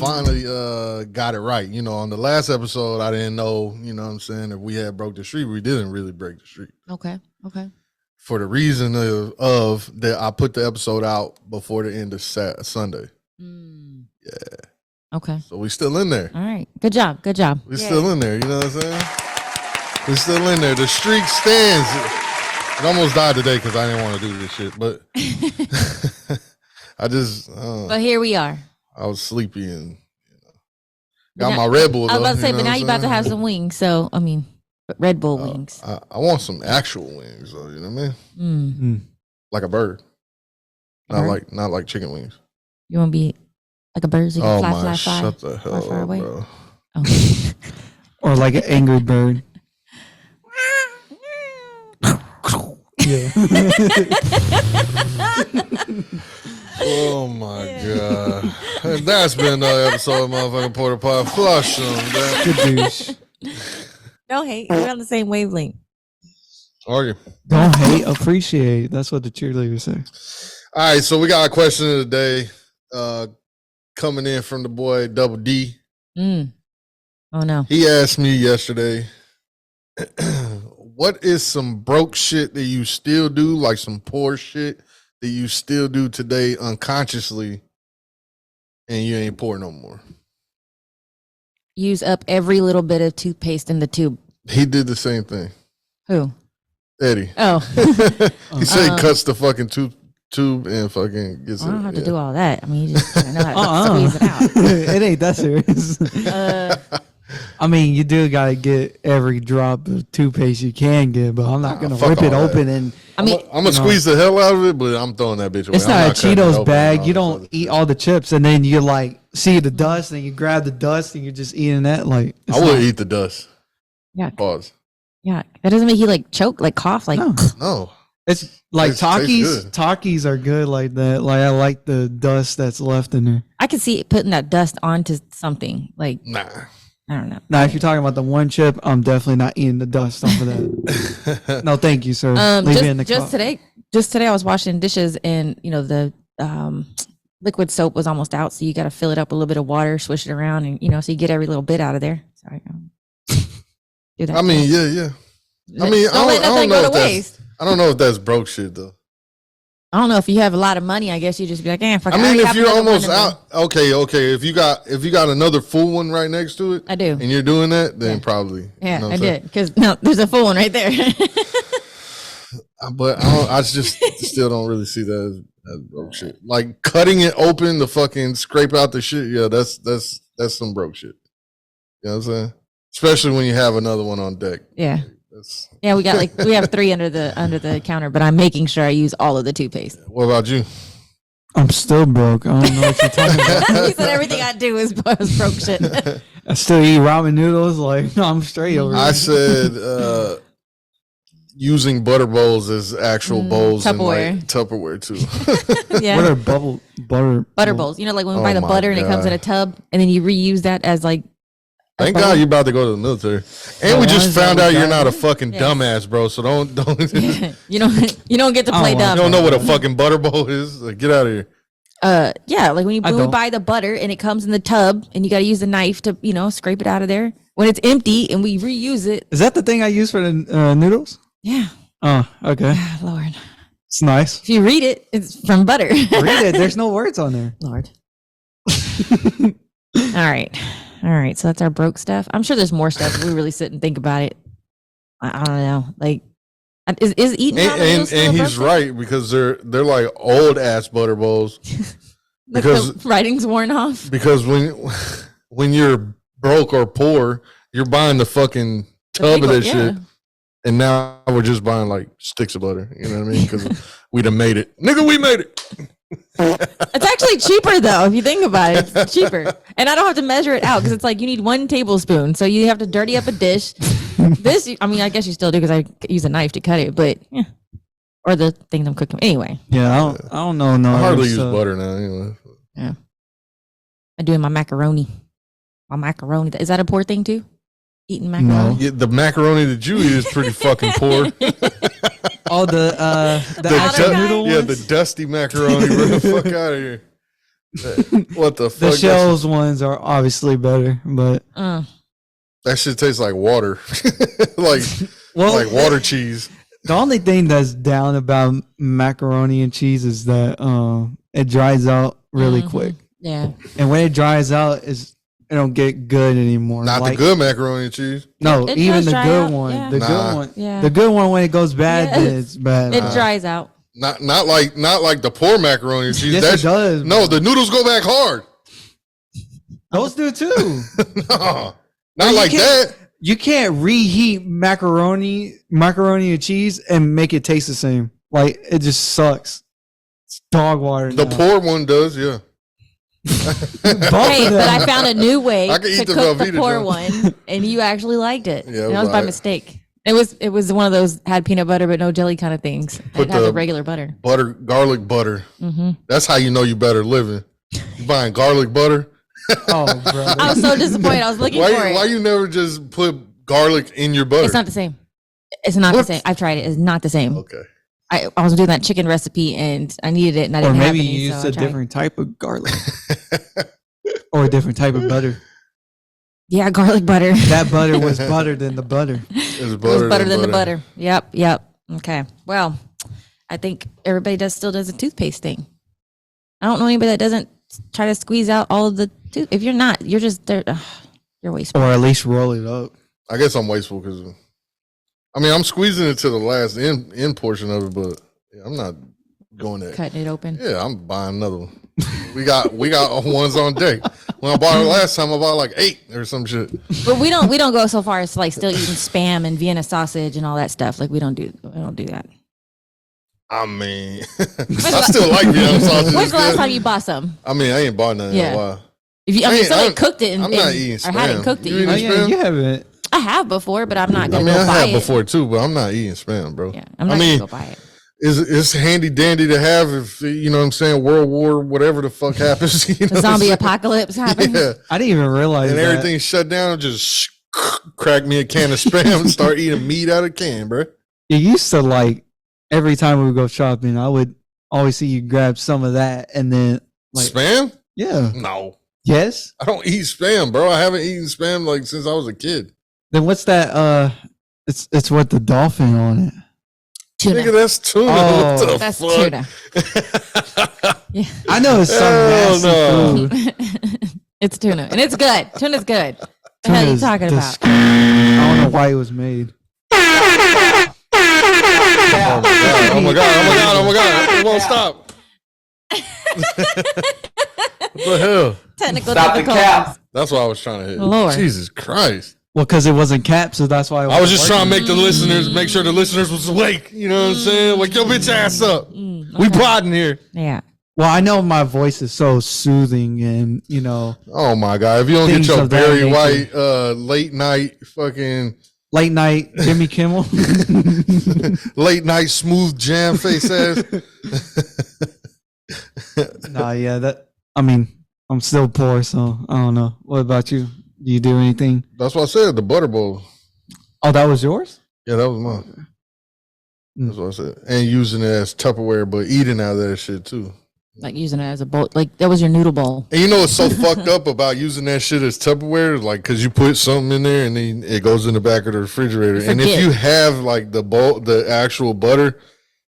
finally got it right. You know, on the last episode, I didn't know, you know what I'm saying, if we had broke the streak. We didn't really break the streak. Okay. For the reason of that I put the episode out before the end of Sunday. Yeah. Okay. So we still in there. All right. Good job. We still in there. You know what I'm saying? We still in there. The streak stands. It almost died today because I didn't want to do this shit, but I just. But here we are. I was sleepy and got my Red Bull. I was about to say, but now you're about to have some wings. So I mean, Red Bull wings. I want some actual wings, though. You know what I mean? Like a bird. Not like chicken wings. You want to be like a bird? So you can fly. Shut the hell far up, away. bro. Oh. Or like an angry bird. Yeah. Oh my god. And that's been another episode of motherfucking Porta Poddy. Flush them. Good douche. Don't hate. We're on the same wavelength. Are you? Don't hate, appreciate. That's what the cheerleaders say. All right, so we got a question of the day coming in from the boy Double D. Oh no. He asked me yesterday, what is some broke shit that you still do, like some poor shit that you still do today unconsciously, and you ain't poor no more? Use up every little bit of toothpaste in the tube. He did the same thing. Who? Eddie. Oh. He said he cuts the fucking tube and fucking gets I don't have to yeah. do all that. I mean, you just gotta know how to squeeze it out. It ain't that serious. I mean, you do gotta get every drop of toothpaste you can get, but I'm not gonna rip it open and. I mean, I'm gonna squeeze the hell out of it, but I'm throwing that bitch away. It's not a Cheetos bag. You don't eat all the chips and then you like see the dust and you grab the dust and you're just eating that. Like I would eat the dust. Yeah. Pause. Yeah, that doesn't make you like choke, like cough, like No. It's like Tastes Takis. good. Takis are good like that. Like I like the dust that's left in there. I could see putting that dust onto something. Like Nah. I don't know. Now, if you're talking about the one chip, I'm definitely not eating the dust off of that. No, thank you, sir. Leave it in the just today, I was washing dishes, and you know the liquid soap was almost out, so you got to fill it up with a little bit of water, swish it around, and you know, so you get every little bit out of there. Sorry, do that. I mean, yeah. I mean, don't let nothing go to waste. I don't know if that's broke shit though. I don't know if you have a lot of money. I guess you just be like, fuck. I mean, if you're almost out, okay. If you got another full one right next to it, I do, and you're doing that, then probably. Yeah, you know I did because no, there's a full one right there. But I just still don't really see that as broke shit. Like cutting it open to fucking scrape out the shit. Yeah, that's some broke shit. You know what I'm saying? Especially when you have another one on deck. Yeah. Yeah, we have 3 under the counter, but I'm making sure I use all of the toothpaste. What about you? I'm still broke. I don't know what you're talking about. He said everything I do is broke shit. I still eat ramen noodles. Like, no, I'm straight over here. I said using butter bowls as actual bowls Tupperware. and like Tupperware too. Yeah. What are butter bowls? You know, like when we buy the butter and it comes in a tub, and then you reuse that as like. Thank God you're about to go to the military, and we just found out you're not a fucking Yes. dumbass, bro. So don't. Yeah. You don't get to play dumb. You don't know what a fucking butter bowl is. Like, get out of here. Yeah, like when we buy the butter and it comes in the tub, and you got to use a knife to scrape it out of there when it's empty, and we reuse it. Is that the thing I use for the noodles? Yeah. Oh, okay. Lord. It's nice. If you read it, it's from butter. Read it. There's no words on there. Lord. All right. So that's our broke stuff. I'm sure there's more stuff if we really sit and think about it. I don't know. Like, is eating and he's right because they're like old ass butter bowls. Because the writing's worn off. Because when you're broke or poor, you're buying the fucking tub of that shit. And now we're just buying like sticks of butter. You know what I mean? Because we'd have made it. Nigga, we made it. It's actually cheaper though, if you think about it. It's cheaper. And I don't have to measure it out because it's like you need 1 tablespoon. So you have to dirty up a dish. I guess you still do because I use a knife to cut it, but yeah. Or the things I'm cooking. Anyway. Yeah, I don't know. No, I hardly use butter now anyway. Yeah. I do my macaroni. Is that a poor thing too? Eating macaroni? No. Yeah, the macaroni that you eat is pretty fucking poor. Oh, the actual noodle yeah, ones? the dusty macaroni. Get the fuck out of here. What the fuck? The shells ones are obviously better, but That shit tastes like water. like like water cheese. the only thing that's down about macaroni and cheese is that it dries out really quick. Yeah. And when it dries out, it don't get good anymore. Not the good macaroni and cheese. No, It even does the dry good out, one. yeah. The Nah. good one. Yeah. The good one when it goes bad, Yeah. then it's bad. It dries out. Not like the poor macaroni and cheese. Yes, it does. No, the noodles go back hard. Those do too. No, not like that. You can't reheat macaroni and cheese and make it taste the same. Like it just sucks. It's dog water. The now. poor one does, yeah. Both Hey, of but them. I found a new way I can to eat the cook the Velveeta poor joint. one, and you actually liked it. Yeah, it And that was was by alright. mistake. It was one of those had peanut butter but no jelly kind of things. Put It had the the- regular butter. Garlic butter. Mm-hmm. That's how you know you better living. You buying garlic butter. Oh, brother. I was so disappointed. I was looking for it. Why you never just put garlic in your butter? It's not the same. It's not What? the same. I've tried it. It's not the same. Okay. I was doing that chicken recipe and I needed it and I Or didn't maybe have any. you so used I a tried. different type of garlic or a different type of butter. Yeah, garlic butter. That butter was butter than the butter. It's It was better than the butter. Yep. Okay. Well, I think everybody still does a toothpaste thing. I don't know anybody that doesn't try to squeeze out all of the tooth. If you're not, you're just there. You're wasteful. Or at least roll it up. I guess I'm wasteful because, I'm squeezing it to the last end portion of it, but I'm not going there. Cutting it open. Yeah, I'm buying another one. We got ones on deck. When I bought it last time, I bought like 8 or some shit. But we don't go so far as to like still eating Spam and Vienna sausage and all that stuff. Like we don't do that. I mean, I still like Vienna sausage. When's the last time you bought some? I ain't bought none in Yeah. a while. If you, somebody cooked it and, I'm not eating or hadn't Spam. cooked it. You You eating Oh, know? yeah, you haven't. I have before, but I'm not I gonna mean, go I buy have it. before too, but I'm not eating Spam, bro. Yeah, I'm not gonna go buy it. It's handy dandy to have if you know what I'm saying. World War, whatever the fuck happens, you know The what I'm zombie saying? apocalypse happened. Yeah, I didn't even realize and that. everything shut down. Just crack me a can of Spam and start eating meat out of can, bro. It used to like every time we would go shopping, I would always see you grab some of that and then like Spam? yeah. No, Yes. I don't eat Spam, bro. I haven't eaten Spam like since I was a kid. Then what's that? It's what the dolphin on it. Tuna. Nigga, that's tuna. Oh. What the That's fuck? tuna. Yeah. I know it's some Hell nasty no. food. It's tuna, and it's good. Tuna's good. What the hell are you Tuna's talking about? disgusting. I don't know why it was made. Oh my god! It won't stop. What the hell? Technical Stop the difficulties. cap. That's what I was trying to hit. Lord. Jesus Christ. Well, because it wasn't capped, so that's why I was just trying to make the listeners, make sure the listeners was awake. You know what I'm saying? Wake your bitch ass up. We Okay. plotting here. Yeah. Well, I know my voice is so soothing, and you know, Oh my God. If you don't get Things your of that Barry nature. White late night fucking late night Jimmy Kimmel. late night smooth jam face ass. Nah, yeah, that. I mean, I'm still poor, so I don't know. What about you? Do you do anything? That's what I said, the butter bowl. Oh, that was yours. Yeah, that was mine. That's what I said. And using it as Tupperware, but eating out of that shit too. Like using it as a bowl. Like that was your noodle bowl. And you know what's so fucked up about using that shit as Tupperware? Like, cause you put something in there and then it goes in the back of the refrigerator. And if Forget. you have like the actual butter,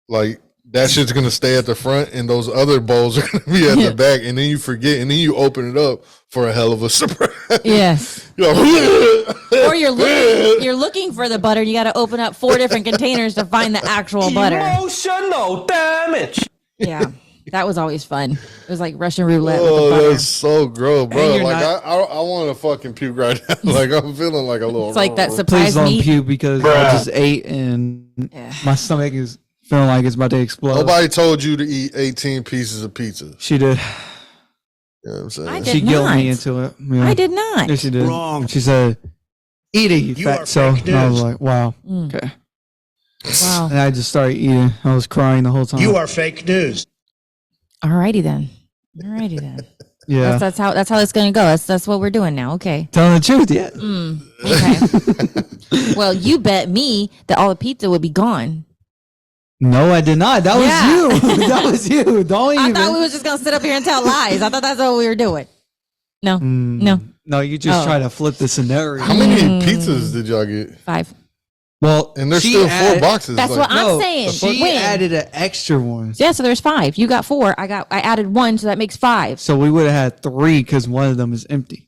like that shit's gonna stay at the front and those other bowls are gonna be at the back. And then you forget and then you open it up for a hell of a surprise. Yes. You're like, Or you're looking for the butter. You got to open up 4 different containers to find the actual butter. Emotional damage. Yeah. That was always fun. It was like Russian roulette with the oh, butter. that's so gross, bro. And you're Like not- I want to fucking puke right now. Like I'm feeling like a little. It's like that Please surprise don't meat. puke because I just ate and Yeah. my stomach is feeling like it's about to explode. Nobody told you to eat 18 pieces of pizza. She did. You know what I'm saying? I She did guilted me not. into it. Yeah. I did not. Yeah, she did. Wrong. She said, "Eat it, you You fat are so." fake And I was news. like, "Wow, Mm. okay." Wow. And I just started eating. I was crying the whole time. You are fake news. Alrighty then. Alrighty then. yeah. That's how it's gonna go. That's what we're doing now. Okay. Telling the truth, yeah. Okay. Well, you bet me that all the pizza would be gone. No, I did not. That was you. That was you. Don't I even. thought we were just gonna sit up here and tell lies. I thought that's what we were doing. No, no, No, you just try to flip the scenario. How many pizzas did y'all get? 5. Well, And there's she still add- 4 boxes. That's what I'm saying. She When? added an extra one. Yeah, so there's 5. You got 4. I added 1, so that makes 5. So we would have had 3 because one of them is empty.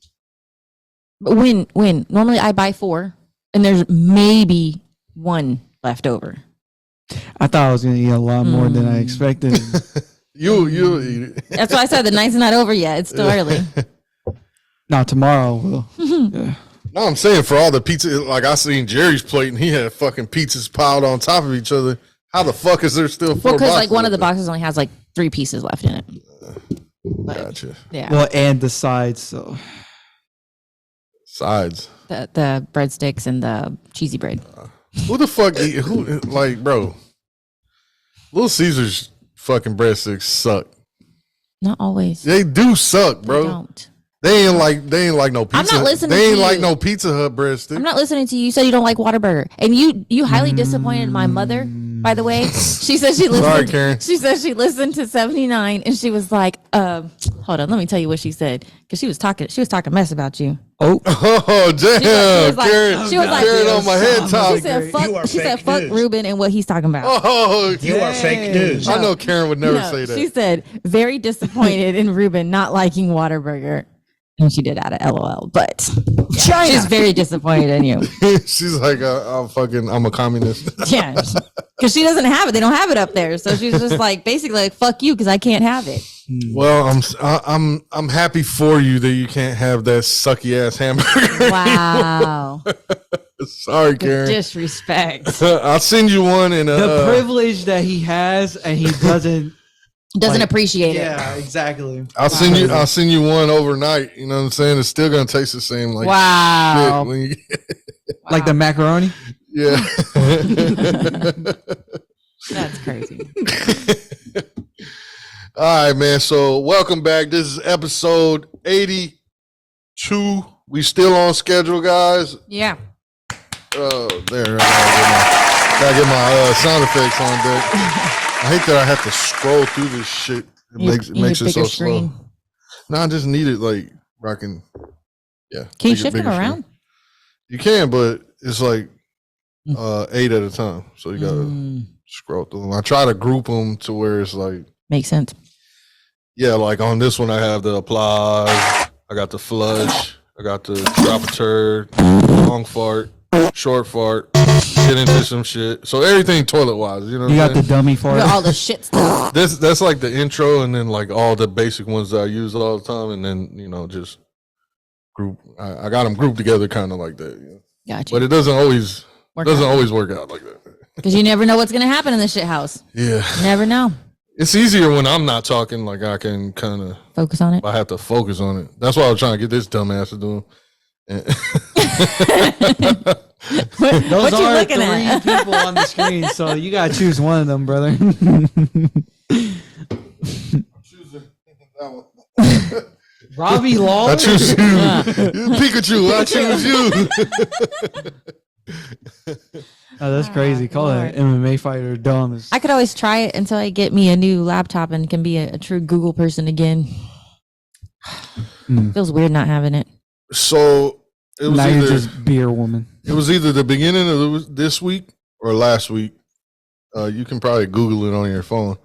But when normally I buy 4, and there's maybe 1 left over. I thought I was going to eat a lot more than I expected. You'll eat it. That's why I said the night's not over yet. It's still early. Now tomorrow we'll. Yeah. No, I'm saying for all the pizza, like I seen Jerry's plate and he had fucking pizzas piled on top of each other. How the fuck is there still 4 Well, because like boxes one of the there? boxes only has like 3 pieces left in it. Gotcha. Yeah, Well, and the sides. So Sides. the breadsticks and the cheesy bread. Who the fuck eat? Who like, bro? Little Caesars fucking breadsticks suck. Not always. They do suck, They bro. don't. They ain't like no pizza. not listening They ain't to like you. no Pizza Hut breadstick. I'm not listening to you. You said you don't like Whataburger, and you highly disappointed my mother. By the way, she said she listened. Sorry, Karen. She said she listened to 79, and she was like, "Hold on, let me tell you what she said," because she was talking mess about you. oh, Oh damn, Karen! she was like, Karen on my head top. She said, You are "Fuck." She said, fake "Fuck news. Ruben and what he's talking about." Oh, You are fake news. I know Karen would never No, say that. She said, very disappointed in Ruben not liking Whataburger. And she did add a LOL, but yeah, she's very disappointed in you. She's like, I'm a communist. Yeah, because she doesn't have it. They don't have it up there, so she's just like basically like fuck you because I can't have it. Well, I'm happy for you that you can't have that sucky ass hamburger. Wow, Sorry, Karen. disrespect. I'll send you one and the privilege that he has, and he doesn't. Doesn't Like, appreciate it. Yeah, exactly. I'll send you one overnight. You know what I'm saying? It's still gonna taste the same. Like Wow. shit when you, Like the macaroni. yeah. That's crazy. All right, man. So welcome back. This is episode 82. We still on schedule, guys. Yeah. Oh, there. I gotta get my sound effects on deck. I hate that I have to scroll through this shit. It makes it so slow. No, I just need it like where I can. Yeah. Can you bigger- shift them bigger screen. around? You can, but it's like 8 at a time. So you gotta scroll through them. I try to group them to where it's like, Makes sense. yeah, like on this one I have the applause, I got the flush, I got the drop a turd, long fart, short fart, get into some shit. So everything toilet wise, you know what You I'm got the saying? dummy for Look it. at all the shit stuff. That's like the intro and then like all the basic ones that I use all the time and then, you know, just group. I got them grouped together kind of like that. You know? Gotcha. But it doesn't always Work out. always work out like that. Because you never know what's gonna happen in the shit house. Yeah. You never know. It's easier when I'm not talking, like I can kind of Focus on it. I have to focus on it. That's why I was trying to get this dumbass to do. What Those you are looking 3 at? people on the screen, so you gotta choose one of them, brother. Robbie Law. I choose you. Pikachu, I choose you. Oh, that's crazy. Call Lord. an MMA fighter dumb. As, I could always try it until I get me a new laptop and can be a true Google person again. Feels weird not having it. So it was now you're either just beer woman. it was either the beginning of this week or last week. You can probably Google it on your phone,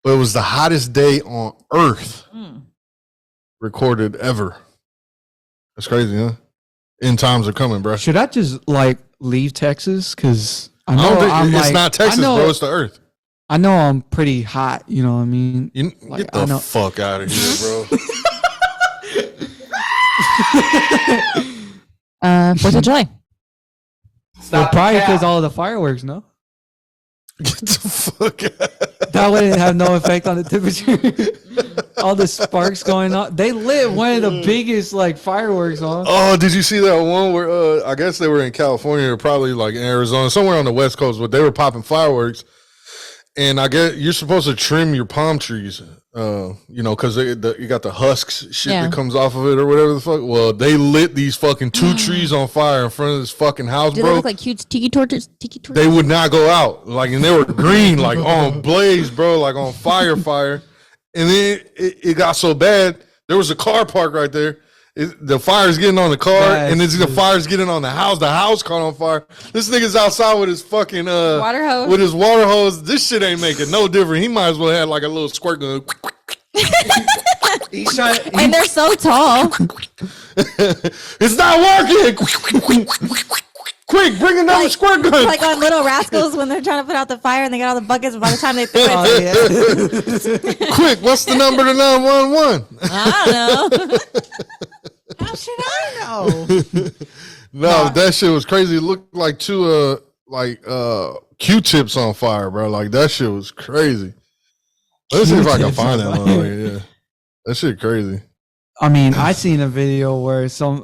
but it was the hottest day on Earth recorded ever. That's crazy, huh? End times are coming, bro. Should I just like leave Texas? Because I I know don't think I'm it's like, not Texas, I know, bro. It's the Earth. I know I'm pretty hot. You know what I mean? You, Like, get I the know- fuck out of here, bro. 4th of July. Well, probably because all of the fireworks. No, Get the fuck out. that wouldn't have no effect on the temperature. All the sparks going on. They lit one of the biggest like fireworks on. Oh, did you see that one where I guess they were in California or probably like in Arizona, somewhere on the West Coast, but they were popping fireworks And I get you're supposed to trim your palm trees, because you got the husks shit that comes off of it or whatever the fuck. Well, they lit these fucking 2 trees on fire in front of this fucking house, Do bro. they look like cute tiki torches? They would not go out, and they were green, like on blaze, bro, like on fire. And then it got so bad, there was a car parked right there. The fire's getting on the car, and then the fire's getting on the house. The house caught on fire. This nigga's outside with his fucking water hose. With his water hose. This shit ain't making no difference. He might as well have like a little squirt gun. And they're so tall. It's not working. Quick, bring another squirt gun. Like on Little Rascals when they're trying to put out the fire and they got all the buckets. By the time they throw it, Quick, what's the number to 911? I don't know. How should I know? No, that shit was crazy. It looked like 2 Q-tips on fire, bro. Like that shit was crazy. Let's see if I can find that one. Yeah, that shit crazy. I mean, I seen a video where some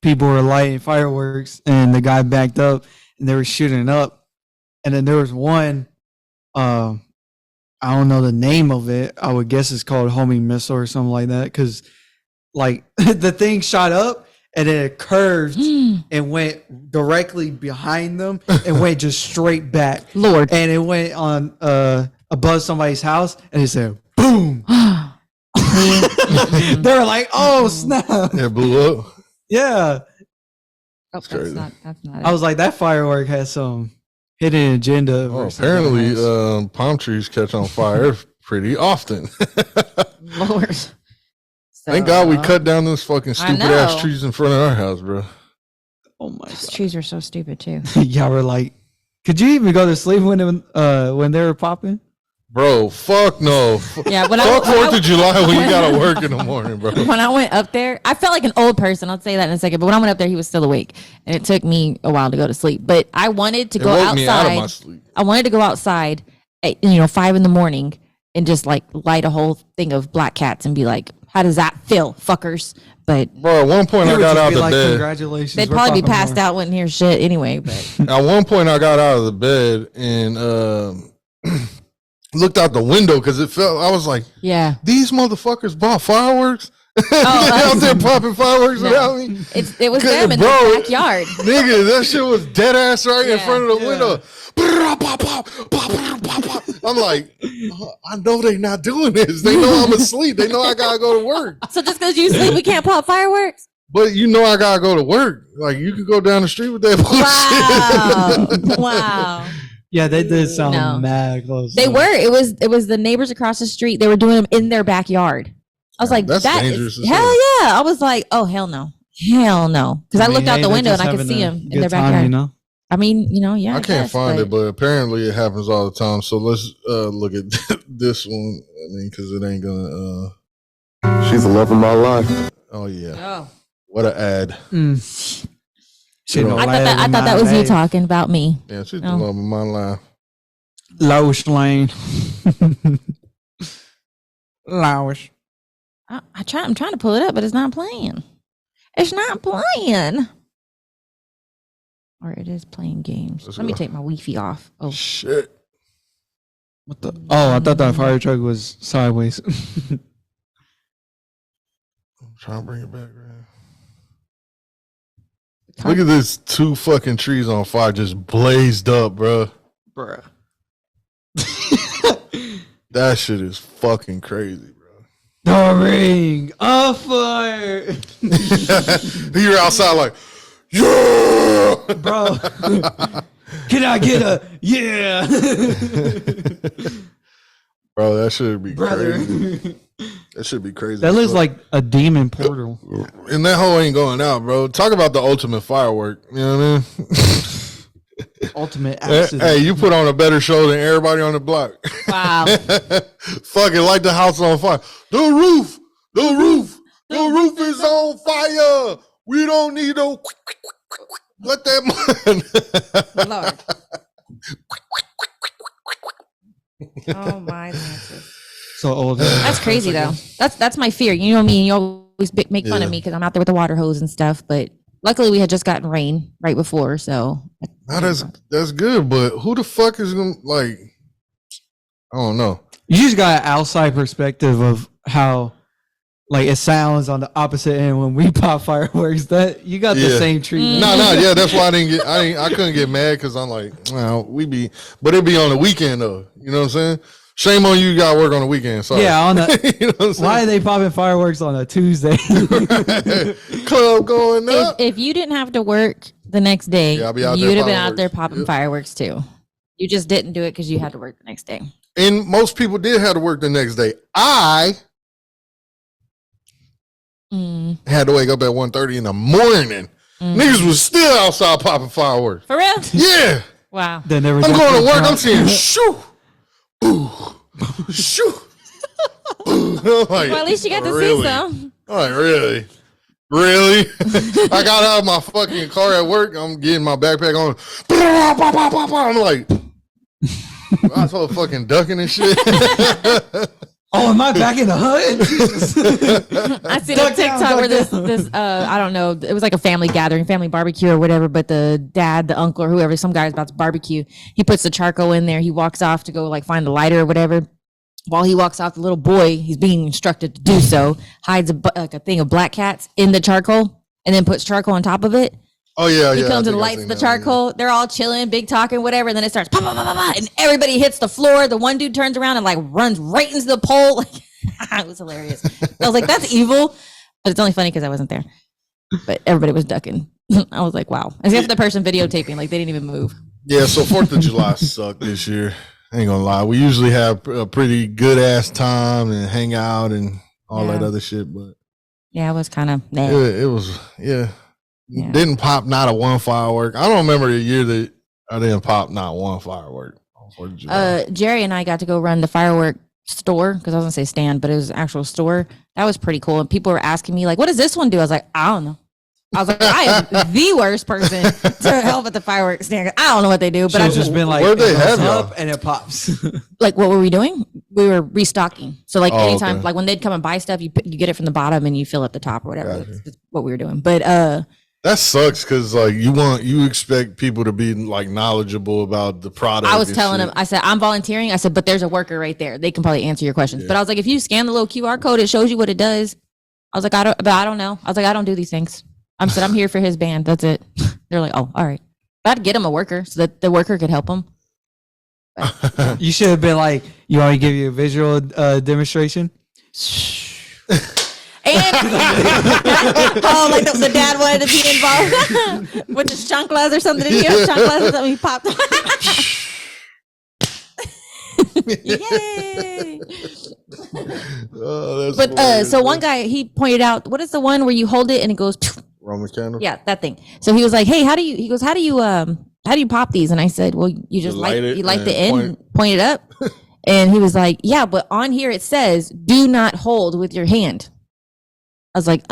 people were lighting fireworks and the guy backed up and they were shooting up, and then there was one. I don't know the name of it. I would guess it's called homing missile or something like that, because like the thing shot up and then it curved and went directly behind them and went just straight back. Lord. And it went on above somebody's house and it said boom. They were like, oh snap. It blew up. Yeah. Oh, that's not it. I was like, that firework has some hidden agenda. Oh, apparently palm trees catch on fire pretty often. Lord. Thank God we cut down those fucking stupid ass trees in front of our house, bro. Oh my God. Those trees are so stupid too. Y'all were like, could you even go to sleep when they were popping? Bro, fuck no. Yeah, fuck 4th of July when you gotta work in the morning, bro. When I went up there, I felt like an old person. I'll say that in a second. But when I went up there, he was still awake, and it took me a while to go to sleep. But I wanted to go woke me out of my outside. sleep. I wanted to go outside at 5 a.m. and just like light a whole thing of black cats and be like, "How does that feel, fuckers?" But bro, at one point I got out of bed. Congratulations. They'd probably be passed out, wouldn't hear shit anyway. But at one point I got out of the bed and looked out the window because I was like, yeah, these motherfuckers bought fireworks. Out there popping fireworks without me. It was them in the backyard. Nigga, that shit was dead ass right in front of the window. I'm like, I know they not doing this. They know I'm asleep. They know I gotta go to work. So just because you sleep, we can't pop fireworks? But you know I gotta go to work. Like you could go down the street with that bullshit. Wow. Yeah, they did sound mad close. They were. It was the neighbors across the street. They were doing them in their backyard. I was like, that's that dangerous. Hell yeah. I was like, oh, hell no. Hell no. Because I looked out the window and I could see them in their backyard. I mean, yeah. I can't find it, but apparently it happens all the time. So let's look at this one. I mean, because it ain't gonna. She's the love of my life. Oh yeah. Oh. What an ad. I thought that was you talking about me. Yeah, she's the love of my life. Lois Lane. Lois. I'm trying to pull it up, but it's not playing. It's not playing. Or it is playing games. Let me take my Wi-Fi off. Oh shit! What the? Oh, I thought that fire truck was sideways. I'm trying to bring it back, man. Look at this 2 fucking trees on fire just blazed up, bro. Bruh. That shit is fucking crazy, bro. The ring of fire. You're outside like, yeah, bro. Can I get a yeah? Bro, that should be Brother. crazy. That should be crazy. That looks like a demon portal. And that hole ain't going out, bro. Talk about the ultimate firework. You know what I mean? Ultimate accident. Hey, you put on a better show than everybody on the block. wow. Fucking light the house on fire. The roof is on fire. We don't need no. Let that Lord. Oh my goodness. So old. That's crazy though. That's my fear. You know me. You always make fun of me because I'm out there with the water hose and stuff. But luckily, we had just gotten rain right before, so. Now that's good. But who the fuck is gonna like? I don't know. You just got an outside perspective of how like it sounds on the opposite end when we pop fireworks. That you got the same treatment. No, yeah, that's why I couldn't get mad because I'm like, well, but it'd be on the weekend though. You know what I'm saying? Shame on you, you got to work on the weekend. Sorry. Yeah, on the you know what I'm saying? why are they popping fireworks on a Tuesday? Club going up. If you didn't have to work the next day, Yeah, I'll be out you there would have been fireworks. out there popping fireworks too. You just didn't do it because you had to work the next day. And most people did have to work the next day. I had to wake up at 1:30 in the morning. Niggas was still outside popping fireworks. For real? Yeah. Wow. They never I'm got going to the work. I'm count. saying, shoo, ooh, shoo. I'm like, Well, at least you got to really? see some. I'm like, really? Really? I got out of my fucking car at work. I'm getting my backpack on. I'm like, I was all fucking ducking and shit. Oh, am I back in the hood? Jesus. I seen Duck a down, TikTok where duck this I don't know, it was like a family gathering, family barbecue or whatever, but the dad, the uncle or whoever, some guy's about to barbecue. He puts the charcoal in there. He walks off to go like find the lighter or whatever. While he walks off, the little boy, he's being instructed to do so, hides like a thing of black cats in the charcoal and then puts charcoal on top of it. Oh, yeah, He comes and lights the charcoal. They're all chilling, big talking, whatever. And then it starts, pop, pop, pop, pop, pop, and everybody hits the floor. The one dude turns around and like runs right into the pole. It was hilarious. I was like, that's evil. But it's only funny because I wasn't there. But everybody was ducking. I was like, wow. Except for the person videotaping, like they didn't even move. Yeah, so 4th of July sucked this year. I ain't gonna lie. We usually have a pretty good ass time and hang out and all that other shit, but Yeah, it was kind of it was didn't pop not a one firework. I don't remember a year that I didn't pop not one firework on 4th of July. Jerry and I got to go run the firework store because I was gonna say stand, but it was an actual store. That was pretty cool. And people were asking me like, "What does this one do?" I was like, "I don't know." I was like, "I am the worst person to help at the fireworks stand. I don't know what they do." But Should've I just been like, Where'd they it goes have y'all? up and it pops. like, what were we doing? We were restocking. So like Oh, anytime, okay. like when they'd come and buy stuff, you get it from the bottom and you fill up the top or whatever. Gotcha. That's what we were doing. But That sucks because like you expect people to be like knowledgeable about the product. I was and telling shit. them, I said, I'm volunteering. I said, but there's a worker right there. They can probably answer your questions. But I was like, if you scan the little QR code, it shows you what it does. I was like, I don't know. I was like, I don't do these things. I said, I'm here for his band. That's it. They're like, oh, all right. But I'd get him a worker so that the worker could help him. You should have been like, you want me to give you a visual demonstration? And oh, like the dad wanted to be involved with his chanclas or something. Did he have chanclas or something? He popped. Yay! Oh, that's But hilarious, so one man. guy, he pointed out, what is the one where you hold it and it goes? Roman candle. Yeah, that thing. So he was like, "Hey, how do you pop these?" And I said, "Well, you just light it you light and the end, point it up." And he was like, "Yeah, but on here it says do not hold with your hand." I was like,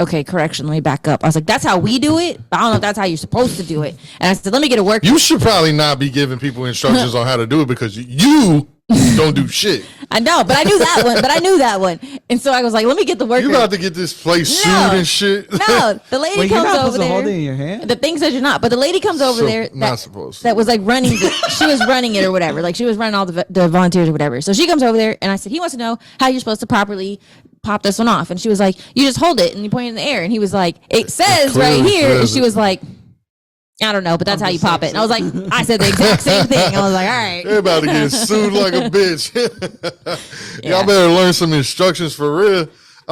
okay, correction, let me back up. I was like, that's how we do it. But I don't know if that's how you're supposed to do it. And I said, let me get a work. You should probably not be giving people instructions on how to do it because you don't do shit. I know, but I knew that one. But I knew that one. And so I was like, let me get the worker. You about to get this place sued No. and shit. No, the lady Wait, you're comes not over supposed to hold it there. in your hand? The thing says you're not, but the lady comes over So, there not supposed to. that was like running. She was running it or whatever. Like she was running all the volunteers or whatever. So she comes over there and I said, he wants to know how you're supposed to properly pop this one off. And she was like, you just hold it and you point it in the air. And he was like, it says right clearly here. And says she it. was like, I don't know, but that's how you pop it. And I was like, I said the exact same thing. I was like, all right. They're about to get sued like a bitch. Yeah. Y'all better learn some instructions for real.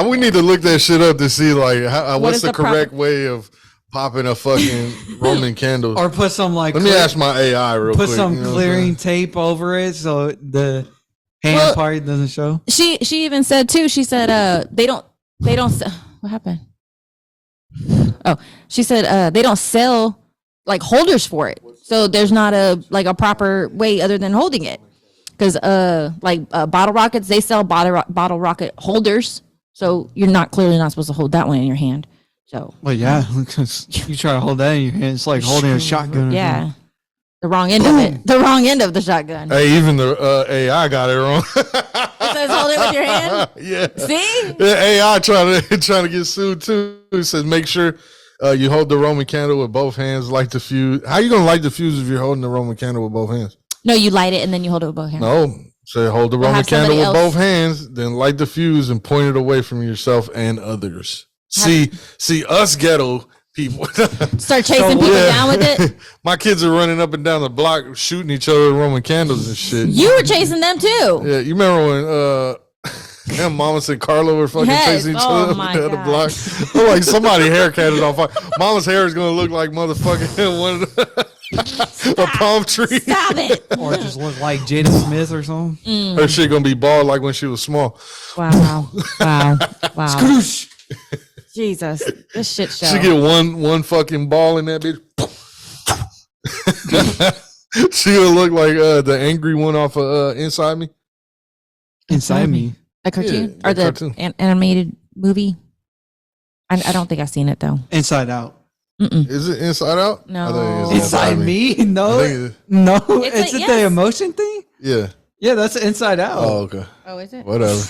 We need to look that shit up to see like what's is the the proper- correct way of popping a fucking Roman candle. Or put some like, Let me ask my AI real put quick. some you know what I'm clearing saying? tape over it so the hand What? part doesn't show. She even said too, she said, they don't, what happened? Oh, she said, they don't sell like holders for it. So there's not a proper way other than holding it. Cause, bottle rockets, they sell bottle rocket holders. So you're clearly not supposed to hold that one in your hand. So Well, yeah, because you try to hold that in your hand, it's like holding a shotgun. or yeah, something. the wrong end of it, the wrong end of the shotgun. Hey, even the AI got it wrong. It says hold it with your hand. Yeah. See? The AI trying to get sued too. It says make sure you hold the Roman candle with both hands, light the fuse. How you gonna light the fuse if you're holding the Roman candle with both hands? No, you light it and then you hold it with both hands. No, Say, hold the Or Roman have candle somebody with else- both hands, then light the fuse and point it away from yourself and others. See us ghetto people. Start chasing people down with it. My kids are running up and down the block shooting each other with Roman candles and shit. You were chasing them too. Yeah, you remember when Mama and Carlo were fucking Yes. chasing each Oh other my down the God. block? I'm like, somebody haircut is on fire. Mama's hair is gonna look like motherfucking one of a palm tree. Stop it. Or just look like Jada Smith or something. Her shit gonna be bald like when she was small. Wow. Jesus. This shit show. She get one fucking ball in that bitch. She gonna look like the angry one off of Inside Me. Inside me. The cartoon Yeah, or the cartoon. animated movie? I don't think I've seen it though. Inside Out. Is it Inside Out? No. I think it's Inside me? I No. think it is. No. It's Is like- it the yes. emotion thing? Yeah. Yeah, that's Inside Out. Oh, okay. Oh, is it? Whatever.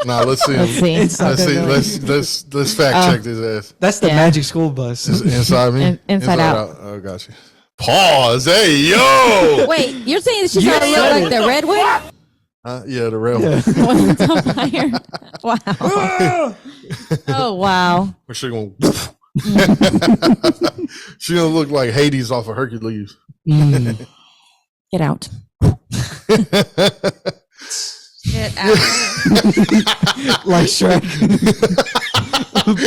Nah, let's see. Let's see. It's- I'll Let's see. Google it. Let's fact check this ass. That's the Yeah. Magic School Bus. Is it Inside Me? Inside Out. Oh, gotcha. Pause. Hey, yo. Wait, you're saying that she's You gonna look said like it. the red one? Yeah, the red one. When it's on fire. Wow. Oh wow. Or she gonna. She gonna look like Hades off of Hercules. Get out. Get out. Like Shrek.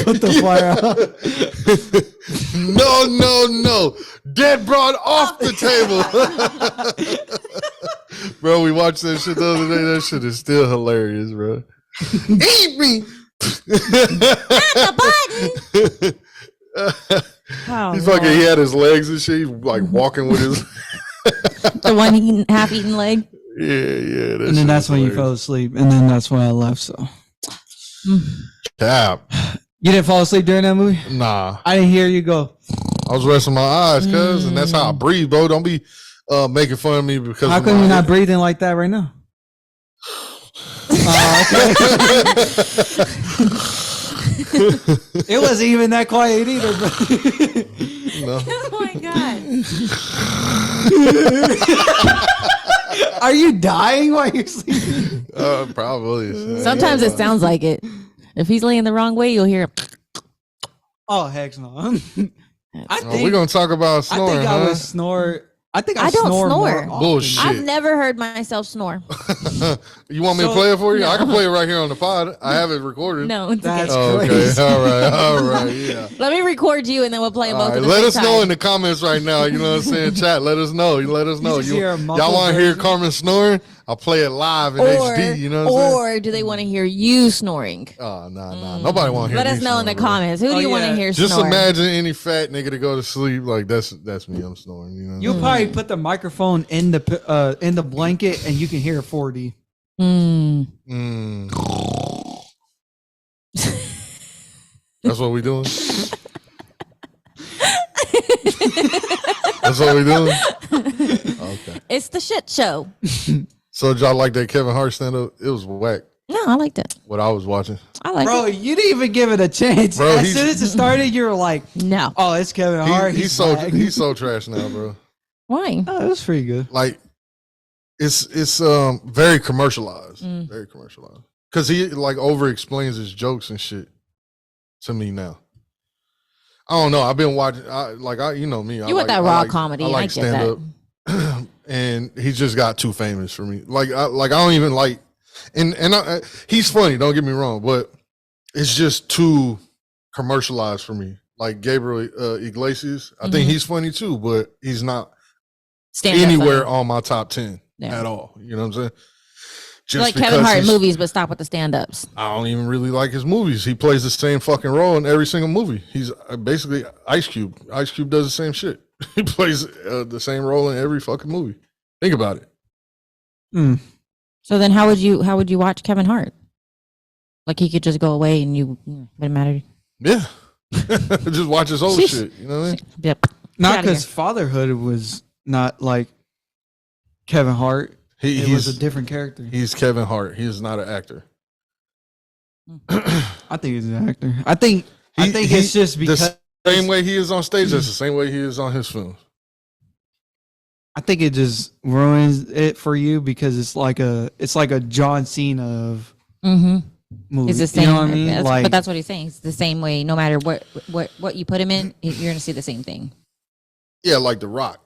Put the fire out. No. Dead broad off the table. Bro, we watched that shit the other day. That shit is still hilarious, bro. Eat me. Oh, He's fucking, he had his legs and shit. He's like walking with his. the one half-eaten leg. Yeah. And then that's when you fell asleep. And then that's when I left. So Cap. you didn't fall asleep during that movie? Nah. I didn't hear you go. I was resting my eyes, cuz, and that's how I breathe, bro. Don't be making fun of me because How of come my you're not breathing like that right now? It wasn't even that quiet either, bro. No. Oh my god. Are you dying while you're sleeping? Probably. Sometimes it sounds like it. If he's laying the wrong way, you'll hear. Oh, heck no. I We're think, gonna talk about I snoring, think huh? I would snore. I think I, I don't snore. snore. More Bullshit. I've never heard myself snore. You want me to So- play it for you? I can No. play it right here on the pod. I have it recorded. No, it's That's okay. Oh, okay. crazy. All right. Yeah. Let me record you and then we'll play them All both right. at the Let same us know time. in the comments right now. You know what I'm saying? Chat. Let us know. Let us know. just hear a Y'all muffled want to hear version? Carmen snoring? I'll play it live in or, HD. You know what I'm saying? or do they want to hear you snoring? Oh, nah. Nobody want to hear Let us me know in the snoring, bro. comments. Who do Oh, you want yeah. to hear Just snore? imagine any fat nigga to go to sleep like that's me. I'm snoring. You know. You'll probably put the microphone in the blanket and you can hear 4D. Mm. That's what we doing. That's what we doing. Okay. It's the shit show. So did y'all like that Kevin Hart stand up? It was whack. No, I liked it. What I was watching. I liked Bro, it. you didn't even give it a chance. Bro, As soon as it started, you were like, No. "Oh, it's Kevin Hart." He's so trash now, bro. Why? Oh, it was pretty good. Like it's very commercialized. Very commercialized. Cause he like over explains his jokes and shit to me now. I don't know. I've been watching you know me. You want that raw comedy, I get that. stand-up. And he just got too famous for me. I don't even like and he's funny, don't get me wrong, but it's just too commercialized for me. Like Gabriel Iglesias, I think he's funny too, but he's not Stand-up anywhere funny. on my top 10 Yeah. at all. You know what I'm saying? You like Kevin because Hart he's- movies, but stop with the stand-ups. I don't even really like his movies. He plays the same fucking role in every single movie. He's basically Ice Cube. Ice Cube does the same shit. He plays the same role in every fucking movie. Think about it. So then, how would you watch Kevin Hart? Like he could just go away and you wouldn't matter. Yeah. Just watch his old Sheesh. shit. You know what I mean? Yep. Not outta because here. Fatherhood was not like Kevin Hart. It was a different character. He's Kevin Hart. He is not an actor. I think he's an actor. I think it's just because the same way he is on stage, that's the same way he is on his films. I think it just ruins it for you because it's like a John Cena of movie. It's the same. You know what I mean? But that's what he's saying. It's the same way. No matter what you put him in, you're gonna see the same thing. Yeah, like The Rock.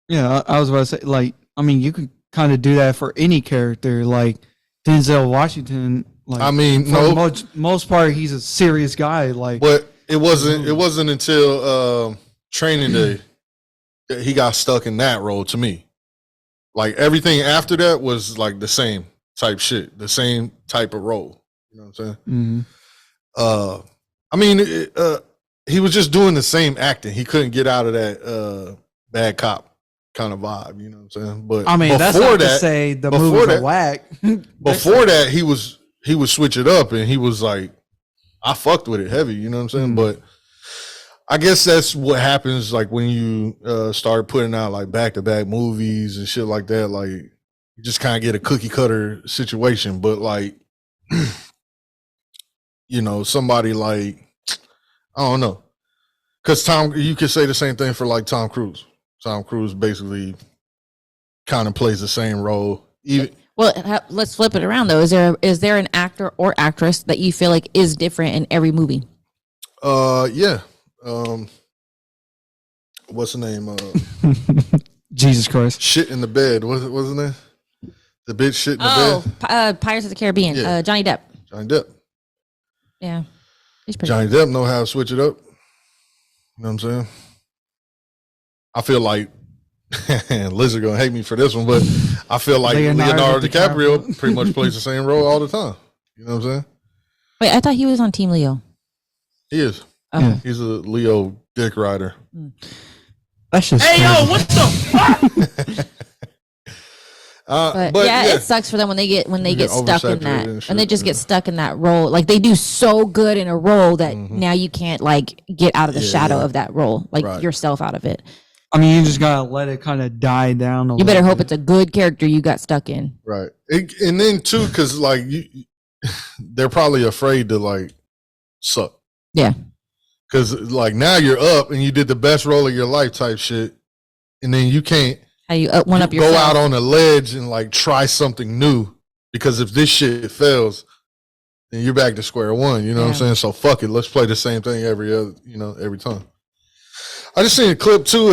Yeah, I was about to say, like, I mean, you can kind of do that for any character, like Denzel Washington. Like, I mean, for no, the most part, he's a serious guy. Like, but it wasn't until Training Day that he got stuck in that role. To me, like everything after that was like the same type shit, the same type of role. You know what I'm saying? I mean, he was just doing the same acting. He couldn't get out of that bad cop kind of vibe. You know what I'm saying? But I mean, that's not to say the movie's a whack. Before that, he would switch it up, and he was like, I fucked with it heavy. You know what I'm saying? But I guess that's what happens like when you start putting out like back-to-back movies and shit like that. Like you just kind of get a cookie cutter situation. But like, you know, somebody like, I don't know, because you could say the same thing for like Tom Cruise. Tom Cruise basically kind of plays the same role. Well, let's flip it around though. Is there an actor or actress that you feel like is different in every movie? Yeah. What's the name? Jesus Christ. Shit in the bed. What's the name? The bitch shit in the bed. Pirates of the Caribbean. Yeah. Johnny Depp. Johnny Depp. Yeah, he's pretty. Johnny Depp know how to switch it up. You know what I'm saying? I feel like Liz are gonna hate me for this one, but I feel like Leonardo DiCaprio pretty much plays the same role all the time. You know what I'm saying? Wait, I thought he was on Team Leo. He is. Okay. Yeah. He's a Leo dick rider. That's just Hey, crazy. yo, what the fuck? But yeah, it sucks for them when they get stuck in that, and they just get stuck in that role. Like they do so good in a role that now you can't like get out of the shadow of that role, like yourself out of it. I mean, you just gotta let it kind of die down. You better hope it's a good character you got stuck in. Right, and then too, because like they're probably afraid to like suck. Yeah, because like now you're up and you did the best role of your life type shit, and then you can't. How you one up go yourself. out on a ledge and like try something new, because if this shit fails, then you're back to square one. You know what I'm saying? So fuck it, let's play the same thing every time. I just seen a clip too.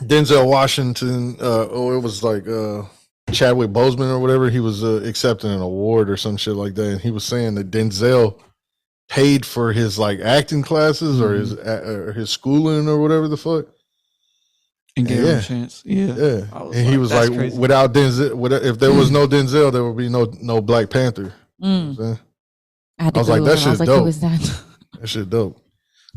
Denzel Washington. It was like Chadwick Boseman or whatever. He was accepting an award or some shit like that, and he was saying that Denzel paid for his like acting classes or his schooling or whatever the fuck. And gave him a chance. Yeah. And he was like, crazy. without Denzel, if there was no Denzel, there would be no Black Panther. You know what I'm saying? I was like, that shit's dope. Who is that? That shit dope.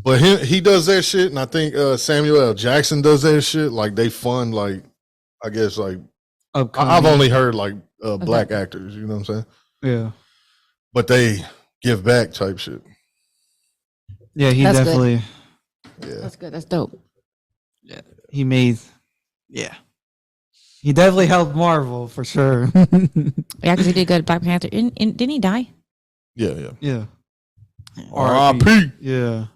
But he does that shit, and I think Samuel L. Jackson does that shit. Like they fund, like I guess, like I've only heard like black actors. You know what I'm saying? Yeah. But they give back type shit. Yeah, he That's definitely. Good. Yeah, that's good. That's dope. Yeah, he made. Yeah, he definitely helped Marvel for sure. Yeah, because he did good at Black Panther. Didn't he die? Yeah. R.I.P. Yeah.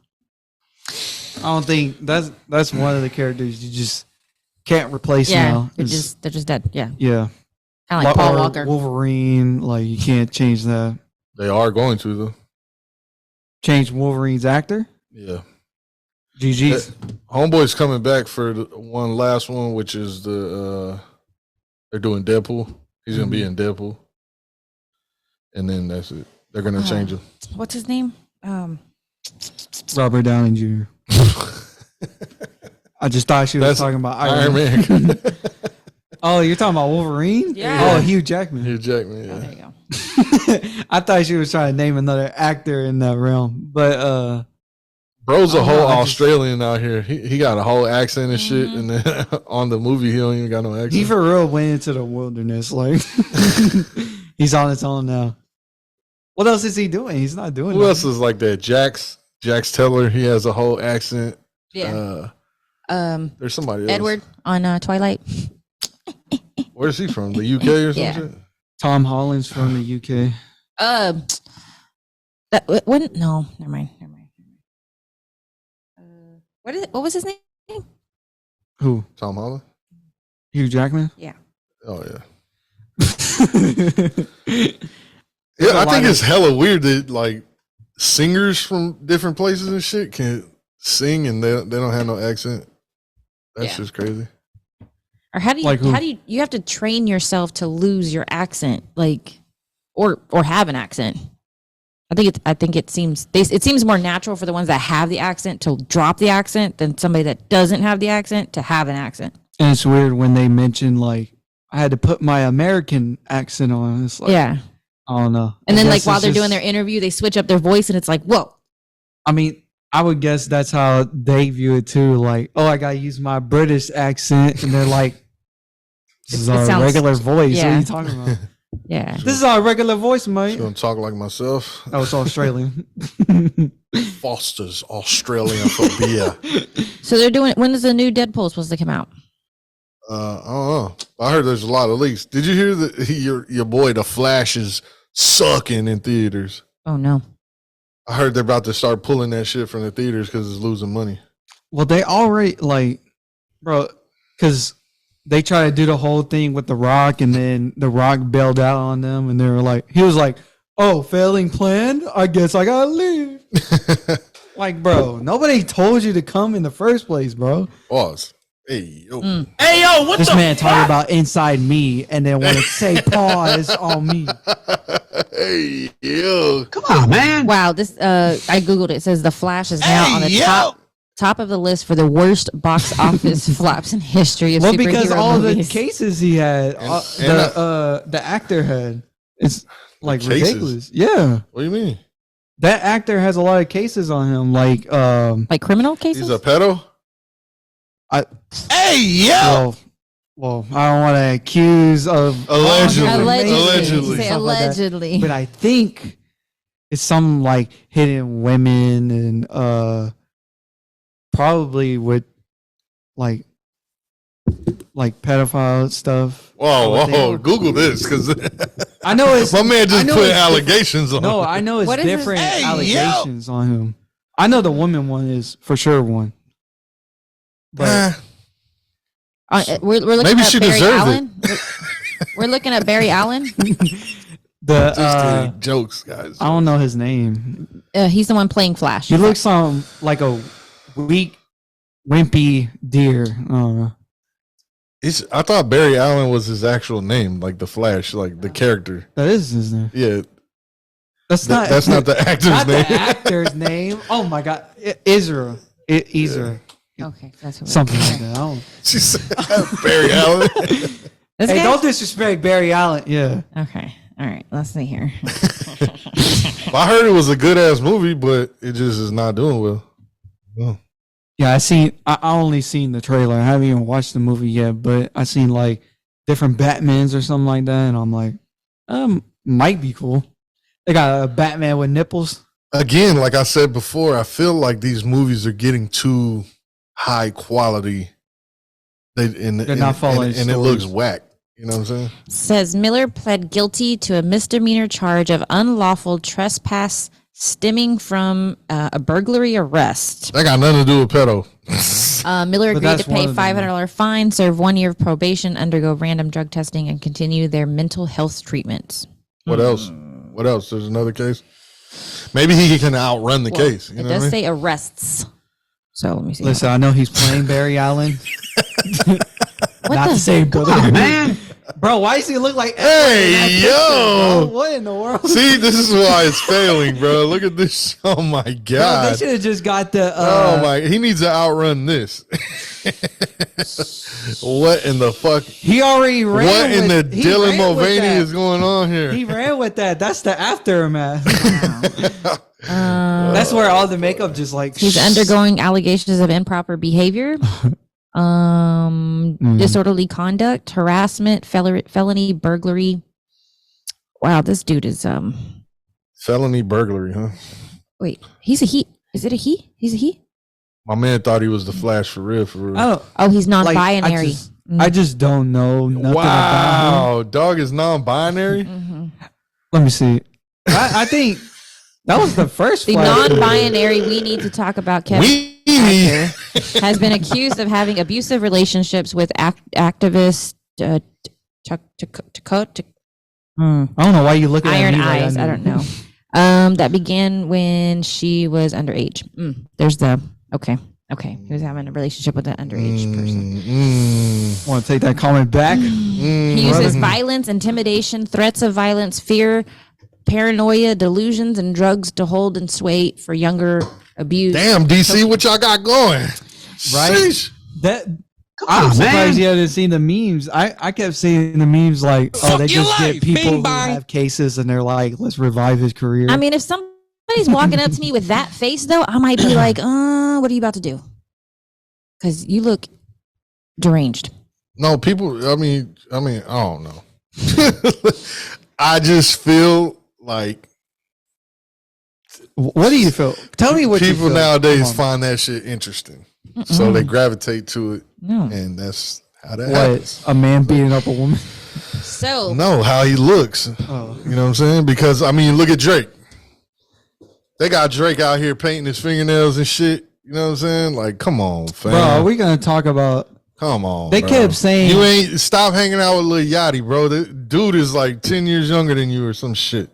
I don't think that's one of the characters you just can't replace now. They're just dead. Yeah. Yeah. Kind of like Paul Walker. Wolverine, like you can't change that. They are going to though. Change Wolverine's actor? Yeah. GG's. Homeboy's coming back for the one last one, which is they're doing Deadpool. He's gonna be in Deadpool, and then that's it. They're gonna change him. What's his name? Robert Downey Jr. I just thought she was talking about Iron Man. Oh, you're talking about Wolverine? Yeah. Oh, Hugh Jackman. Hugh Jackman. Yeah. Oh, there you go. I thought she was trying to name another actor in that realm, but Bro's a whole Australian out here. He got a whole accent and shit, and then on the movie he don't even got no accent. he for real went into the wilderness. Like he's on his own now. What else is he doing? He's not doing. Who else is like that? Jax Teller. He has a whole accent. Yeah. There's somebody else. Edward on Twilight. Where's he from? The UK or some shit? Tom Holland's from the UK. No, never mind. What was his name? Who? Tom Holland. Hugh Jackman? Yeah. Oh yeah. There's Yeah, a I lot think of- it's hella weird that like singers from different places and shit can sing and they don't have no accent. That's Yeah. just crazy. Or how do you Like who? you have to train yourself to lose your accent, like, or have an accent? I think it seems more natural for the ones that have the accent to drop the accent than somebody that doesn't have the accent to have an accent. And it's weird when they mention like I had to put my American accent on. It's like, Yeah. I don't know. And I then like guess while it's they're doing just- their interview, they switch up their voice and it's like, whoa. I mean, I would guess that's how they view it too. Like, oh, I gotta use my British accent, and they're like, "This is It our sounds- regular voice." What yeah. are you talking about? Yeah. This is our regular voice, I'm mate. gonna talk like myself. Oh, it's Australian. Foster's Australian phobia. So they're doing, when is the new Deadpool supposed to come out? I don't know. I heard there's a lot of leaks. Did you hear that your boy the Flash is sucking in theaters? Oh no. I heard they're about to start pulling that shit from the theaters because it's losing money. Well, they already like, bro, because they try to do the whole thing with The Rock, and then The Rock bailed out on them, and they were like, he was like, "Oh, failing plan. I guess I gotta leave." Like, bro, nobody told you to come in the first place, bro. Pause. Hey, yo. Hey, yo, what This the man talking about inside me, and then want to say pause on me. Hey, yo. Come on, man. Wow, this I googled it. It says The Flash is now on the top of the list for the worst box office flops in history of Well, superhero because all movies. the cases he had, the actor had, it's like cases? ridiculous. Yeah, What do you mean? that actor has a lot of cases on him. Like, like criminal cases. He's a pedo? Hey, yo. well, I don't want to accuse of Allegedly. Allegedly. Say stuff like that. allegedly. But I think it's some like hidden women and probably with like pedophile stuff. Whoa, would think. whoa. Google this because I know it's my man I just know put it's allegations on. No, I know it's What is this? different Hey, yo. allegations on him. I know the woman one is for sure one. But We're looking Maybe at she Barry deserved it. Allen. We're looking at Barry Allen. the Just kidding. Jokes, guys. I don't know his name. He's the one playing Flash. He looks like a weak, wimpy deer. I don't know. I thought Barry Allen was his actual name, like the Flash, like the character. That is his name. Yeah, That's not. that's not the actor's not name. the actor's name. Oh my god, Israel. Israel. Okay, that's what Something like that. I don't. She said Barry Allen. This Hey, guy? don't disrespect Barry Allen. Yeah. Okay, all right. Let's see here. I heard it was a good ass movie, but it just is not doing well. Oh. Yeah, I only seen the trailer. I haven't even watched the movie yet, but I seen like different Batmans or something like that, and I'm like, might be cool. They got a Batman with nipples. Again, like I said before, I feel like these movies are getting too high quality. They're not following and it looks stories. whack. You know what I'm saying? Says Miller pled guilty to a misdemeanor charge of unlawful trespass stemming from a burglary arrest. That got nothing to do with pedo. Miller But agreed that's to one pay of them. $500 fine, serve 1 year of probation, undergo random drug testing, and continue their mental health treatments. What else? What else? There's another case. Maybe he can outrun the case. You It know what I does mean? say arrests. So let me see. Listen, I know he's playing Barry Allen. What Not the- the same brother. Come on, man. Bro, why does he look like Hey, in that picture, yo. bro? What in the world? See, this is why it's failing, bro. Look at this. Oh my Bro, they god. should have just got the Oh my, he needs to outrun this. What in the fuck? he already ran What in the with, he Dylan ran with Mulvaney that. is going on here? He ran with that. That's the aftermath. Uh, That's where all the makeup just like He's undergoing allegations of improper behavior, disorderly conduct, harassment, felony, burglary. Wow, this dude is Felony burglary, huh? wait, he's a he. Is it a he? He's a he? My man thought he was the Flash for real, for real. I don't Oh, he's like, non-binary. I just don't know nothing about him. Wow, dog is non-binary. Mhm. Let me see. I think that was the first The Flash. non-binary we need to talk about, Kevin. We actor, has been accused of having abusive relationships with activist I don't know why you looking at Iron me like Eyes. I knew. don't know. That began when she was underage. There's the okay. He was having a relationship with an underage person. Want to take that comment back? He uses violence, intimidation, threats of violence, fear, paranoia, delusions, and drugs to hold and sway for younger abuse. Damn, DC, what y'all got going? Right? Sheesh. That I'm on, surprised man. you haven't seen the memes. I kept seeing the memes like, oh, they your just life, get people bing who bong. have cases and they're like, let's revive his career. I mean, if somebody's walking up to me with that face, though, I might be like, what are you about to do? Because you look deranged. No, people. I mean, I don't know. I just feel like What do you feel? Tell me what you people feel. nowadays Come on. find that shit interesting, so they gravitate to it, No. and that's how that happens. What, a man beating up a woman? So No, how he looks. Oh. You know what I'm saying? Because I mean, look at Drake. They got Drake out here painting his fingernails and shit. You know what I'm saying? Like, come on, fam. Bro, are we going to talk about... Come on. They bro. kept saying... You ain't stop hanging out with Lil Yachty, bro. The dude is like 10 years younger than you or some shit.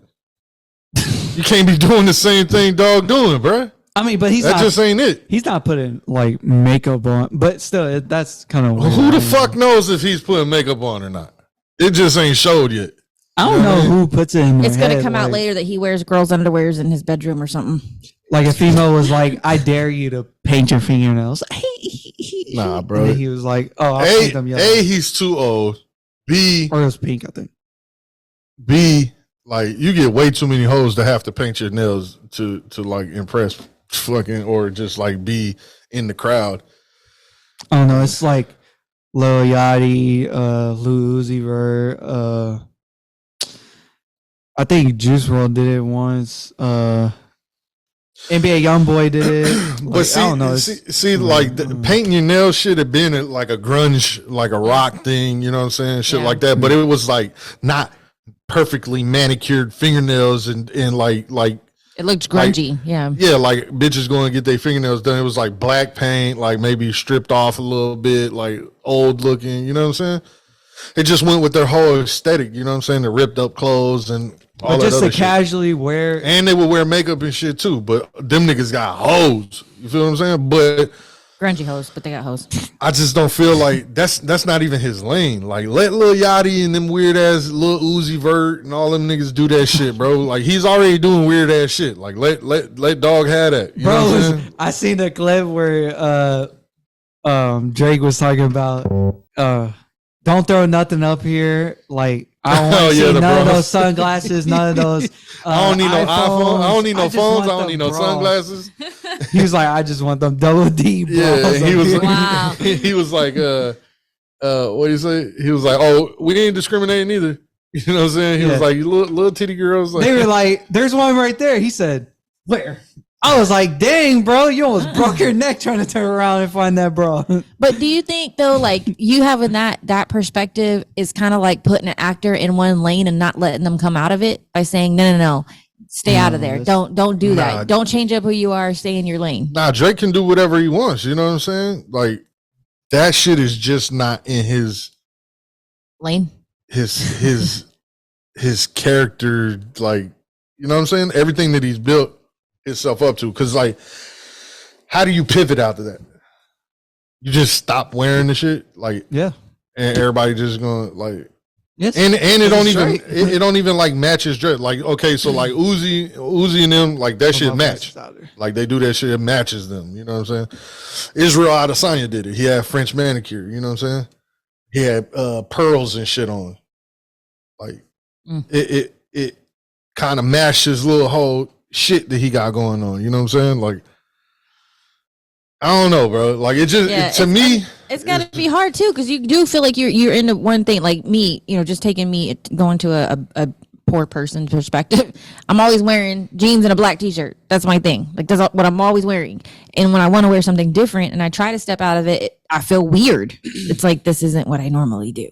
You can't be doing the same thing dog doing, bro. I mean, but he's That not... just ain't it. He's not putting, like, makeup on. But still, that's kind of weird. Who the fuck knows if he's putting makeup on or not? It just ain't showed yet. I don't know who puts it in their it's going to head, come out like- later that he wears girls' underwears in his bedroom or something. Like a female was like, I dare you to paint your fingernails. Nah, And bro. then he was like, oh, I'll A, paint them yellow. he's too old. B, Or it was pink, I think. like you get way too many hoes to have to paint your nails to like impress fucking or just like be in the crowd. I don't know. It's like Lil Yachty, Lil Uzi Vert. I think Juice WRLD did it once. NBA YoungBoy did it. But Like, see, I don't know. like painting your nails should have been like a grunge, like a rock thing, you know what I'm saying? Shit Yeah. like that. But it was like not perfectly manicured fingernails and like It looked grungy. Yeah. like bitches going to get their fingernails done. It was like black paint, like maybe stripped off a little bit, like old looking, you know what I'm saying? It just went with their whole aesthetic, you know what I'm saying? The ripped up clothes and all But that just other to shit. casually wear. And they would wear makeup and shit too, but them niggas got hoes. You feel what I'm saying? But Grungy hoes, but they got hoes. I just don't feel like that's not even his lane. Like let Lil Yachty and them weird ass Lil Uzi Vert and all them niggas do that shit, bro. Like he's already doing weird ass shit. Like let dog have that. You know what I'm saying? I seen a clip where Drake was talking about don't throw nothing up here. Like I don't want to see the none of bras. those sunglasses, none of those. I don't need no iPhone. I don't need no just phones. want I don't them need no bras. sunglasses. He was like, I just want them double D bras. Yeah, up he was. here. Wow. He was like, what do you say? He was like, oh, we ain't discriminating either. You know what I'm saying? He was Yeah. like, you little titty girls. Like, They were like, there's one right there. He said, where? I was like, dang, bro, you almost broke your neck trying to turn around and find that bra. But do you think though, like you having that perspective is kind of like putting an actor in one lane and not letting them come out of it by saying, no, stay out of there. that's- Don't do Nah. that. Don't change up who you are. Stay in your lane. nah, Drake can do whatever he wants. You know what I'm saying? Like that shit is just not in his Lane. his character. Like, you know what I'm saying? Everything that he's built himself up to. Cause like, how do you pivot after that? You just stop wearing the shit, like, Yeah. and everybody just gonna like, Yes. and it don't It's even Drake. it don't even like match his dress. Like, okay, so like Uzi and them, like that shit match. Like they do that shit, it matches them. You know what I'm saying? Israel Adesanya did it. He had French manicure. You know what I'm saying? He had pearls and shit on. Like it kind of matched his little whole shit that he got going on. You know what I'm saying? Like I don't know, bro. Like it just to me. It's got to be hard too, because you do feel like you're into one thing. Like me, just taking me going to a poor person perspective. I'm always wearing jeans and a black t-shirt. That's my thing. Like that's what I'm always wearing. And when I want to wear something different and I try to step out of it, I feel weird. It's like this isn't what I normally do.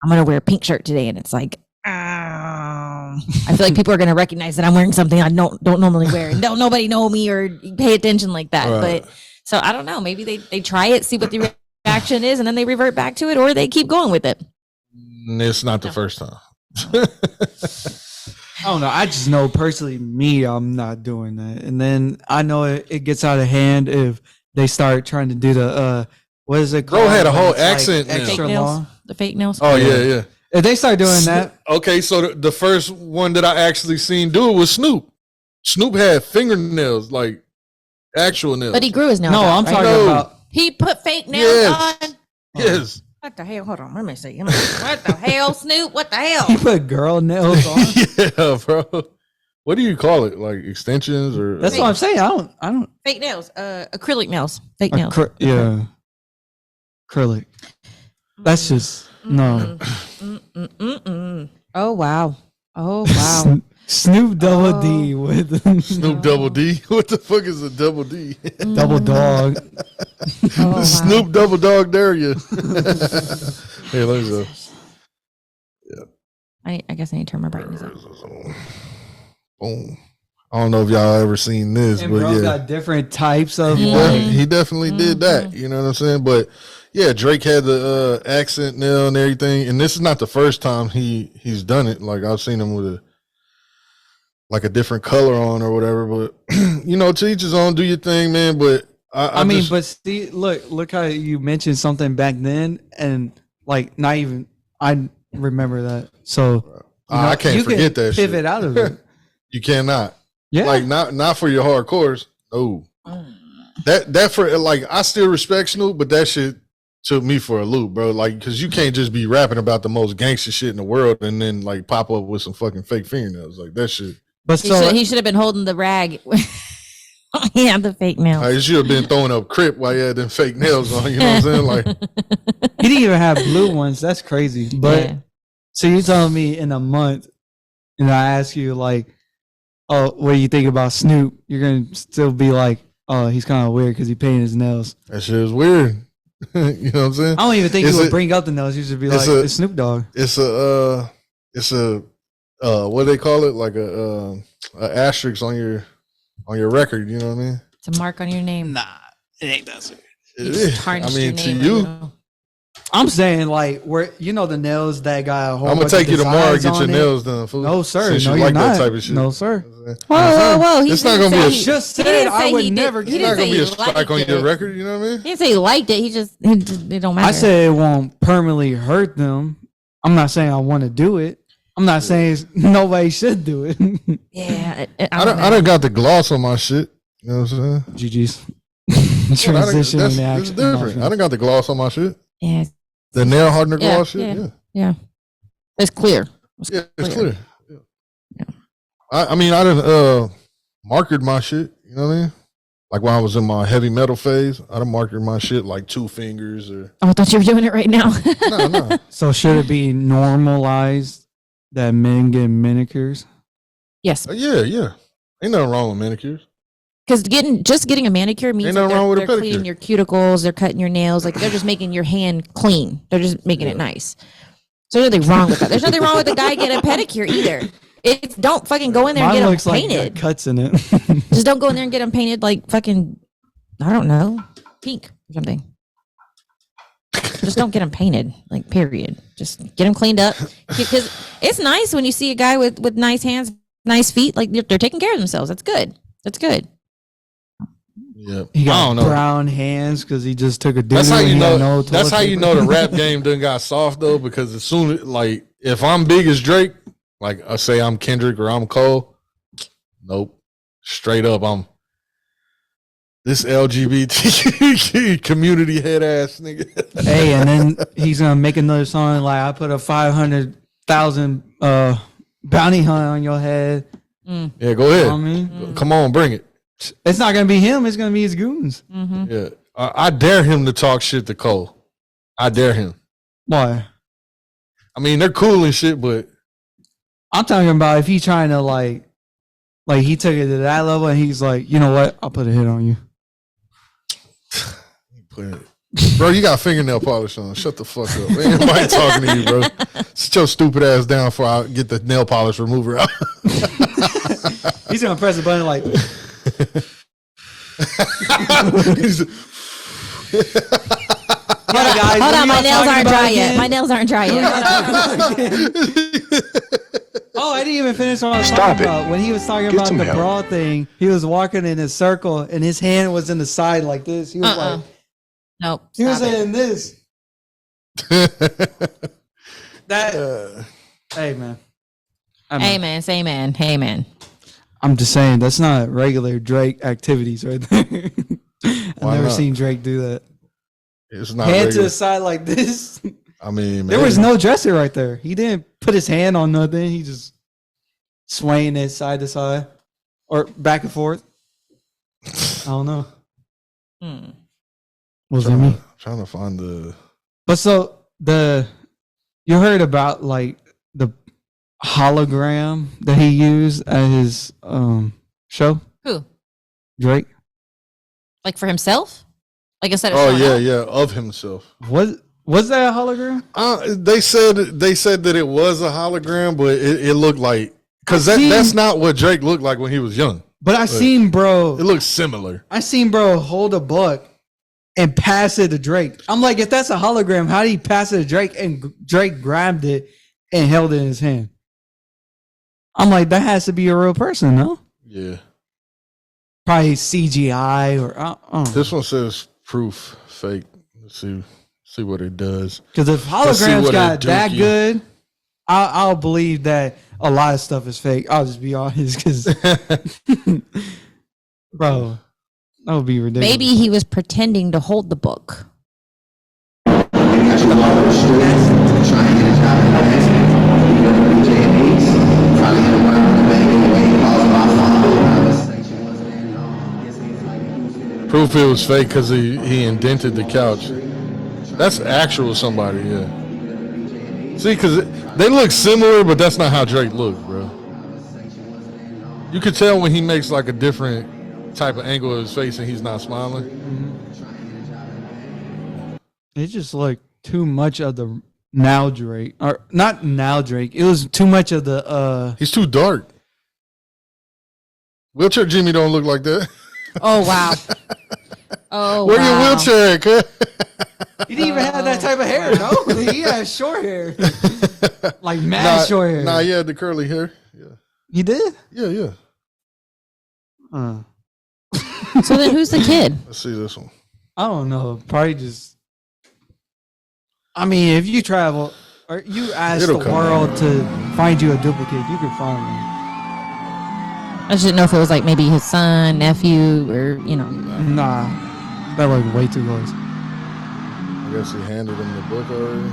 I'm gonna wear a pink shirt today, and it's like, I feel like people are gonna recognize that I'm wearing something I don't normally wear, and don't nobody know me or pay attention like that. Right. But So I don't know. Maybe they try it, see what the reaction is, and then they revert back to it, or they keep going with it. It's not the first time. I don't know. I just know personally, me, I'm not doing that. And then I know it gets out of hand if they start trying to do the what is it called? Bro had a whole It's like accent now. extra Fake nails. long. The fake nails. Oh yeah. If they start doing that, Okay, so the first one that I actually seen do it was Snoop. Snoop had fingernails, like actual nails. But he grew his nails. no, out, I'm right? talking No. about. He put fake nails Yes. on. Yes. What the hell? Hold on. Let me see. What the hell, Snoop? What the hell? He put girl nails on. Yeah, bro. What do you call it? Like extensions or? That's what I'm saying. I don't. Fake nails. Acrylic nails. Fake nails. Yeah. Acrylic. That's just no. Oh wow. Oh wow. Snoop Double D with Snoop Double D. What the fuck is a double D? Double Dog. Oh, wow. Snoop Double Dog dare you. Hey, let me go. I guess I need to turn my brightness up. Boom. I don't know if y'all ever seen this, And but bro yeah. got different types of He, like. he definitely did that. You know what I'm saying? But yeah, Drake had the accent nail and everything. And this is not the first time he's done it. Like I've seen him with a different color on or whatever. But you know, to each his own, do your thing, man. But I mean, just, but see, look how you mentioned something back then, and like not even I remember that. So I can't you forget can that pivot shit. out of it. You cannot. Yeah, Like not for your hardcores. No. That for like I still respect Snoop, but that shit took me for a loop, bro. Like, cause you can't just be rapping about the most gangster shit in the world and then like pop up with some fucking fake fingernails. Like that shit. but so He should have been holding the rag. He had the fake nails. Like, you should have been throwing up Crip while you had them fake nails on. You know what I'm saying? Like, he didn't even have blue ones. That's crazy. But Yeah. so you telling me in a month, and I ask you like, oh, what do you think about Snoop? You're gonna still be like, oh, he's kind of weird because he painted his nails. that shit is weird. You know what I'm saying? I don't even think It's you would a- bring up the nails. You should be it's like, a- it's Snoop Dogg. It's a what do they call it? Like a asterisk on your record. You know what I mean? It's a mark on your name. Nah, it ain't that serious. It just is. I tarnished mean, your to name, you, know. I'm saying like where you know the nails that got a whole I'm gonna bunch of take you tomorrow and designs get your on it? nails done. Fool. No sir, Since no you you're like not. that type of shit. No sir. Whoa. It's not gonna be a I just said I would never He It's get not didn't gonna say be a he strike liked on your it. record. You know what I mean? He didn't say he liked it. He just it don't matter. I said it won't permanently hurt them. I'm not saying I want to do it. I'm not saying nobody should do it. yeah. I don't got the gloss on my shit. You know what I'm saying? GG's. Well, Transition that's in action. different. I don't got the gloss on my shit. Yeah. The nail hardener Yeah, gloss shit. Yeah. It's clear. Yeah, it's clear. Yeah. I mean, I done markered my shit. You know what I mean? Like when I was in my heavy metal phase, I done markered my shit like 2 fingers or Oh, I thought you were doing it right now. no. So should it be normalized that men get manicures? Yes, Yeah. Ain't nothing wrong with manicures. because getting a manicure means Ain't that nothing wrong with a they're cleaning pedicure. your cuticles, they're cutting your nails, like they're just making your hand clean. They're just making it nice. So there's nothing wrong with that. There's nothing wrong with the guy getting a pedicure either. It's don't fucking go in there and Mine get them looks like it got painted. cuts in it. Just don't go in there and get them painted like fucking, I don't know, pink or something. Just don't get them painted, like period. Just get them cleaned up because it's nice when you see a guy with nice hands, nice feet, like they're taking care of themselves. That's good. That's good. Yeah. He I got don't know. brown hands because he just took a doo That's how you know. No That's how you know the rap game done got soft though, because as soon like if I'm big as Drake, like I say I'm Kendrick or I'm Cole, nope, straight up I'm this LGBT community head ass nigga. Hey, and then he's gonna make another song like I put a 500,000 bounty hunt on your head. Yeah, go You know ahead. what I mean? Come on, bring it. It's not gonna be him. It's gonna be his goons. Yeah, I dare him to talk shit to Cole. I dare him. Why? I mean, they're cool and shit, but I'm talking about if he's trying to like he took it to that level and he's like, you know what? I'll put a hit on you. bro, you got fingernail polish on. Shut the fuck up. Ain't nobody talking to you, bro. Sit your stupid ass down before I get the nail polish remover out. He's gonna press the button like Hold on, my nails aren't dry yet. My nails aren't dry yet. Oh, I didn't even finish what I was Stop talking it. about. When he was talking Get about some the help. bra thing, he was walking in a circle and his hand was in the side like this. He was like, Nope. he was Stop it. saying this. That, hey, man. Hey man, say man. Hey man. I'm just saying, that's not regular Drake activities right there. I've Why never not? seen Drake do that. It's not Hand to regular. the side like this. I mean, There was maybe. no dresser right there. He didn't put his hand on nothing. He just swaying it side to side or back and forth. I don't know. Was it me? Trying to find the. But so you heard about like the hologram that he used at his show? Who? Drake? Like for himself? Like instead of Oh showing yeah, up? yeah, of himself. Was that a hologram? They said that it was a hologram, but it looked like because seen- that's not what Drake looked like when he was young. But I seen It bro looks similar. hold a buck and pass it to Drake. I'm like, if that's a hologram, how did he pass it to Drake? And Drake grabbed it and held it in his hand. I'm like, that has to be a real person, no? Yeah. Probably CGI or I don't know. This one says proof fake. Let's see what it does. Because if Let's see holograms what got it do that to you. good, I'll believe that a lot of stuff is fake. I'll just be honest, because bro, that would be ridiculous. Maybe he was pretending to hold the book. Proof it was fake because he indented the couch. That's actual somebody, yeah. See, because they look similar, but that's not how Drake looked, bro. You could tell when he makes like a different type of angle of his face and he's not smiling. It's just like too much of the now Drake, or not now Drake. It was too much of the He's too dark. Wheelchair Jimmy don't look like that. Oh wow. Oh Where wow. your wheelchair at, cuz? He didn't even have that type of hair, no? He had short hair. Like mad short hair. Nah, he had the curly hair. Yeah. He did? Yeah. So then who's the kid? Let's see this one. I don't know. Probably just. I mean, if you travel or you ask It'll the come world out. to find you a duplicate, you can find one. I just didn't know if it was like maybe his son, nephew, or you know. Nah, that looked way too close. I guess he handed him the book already.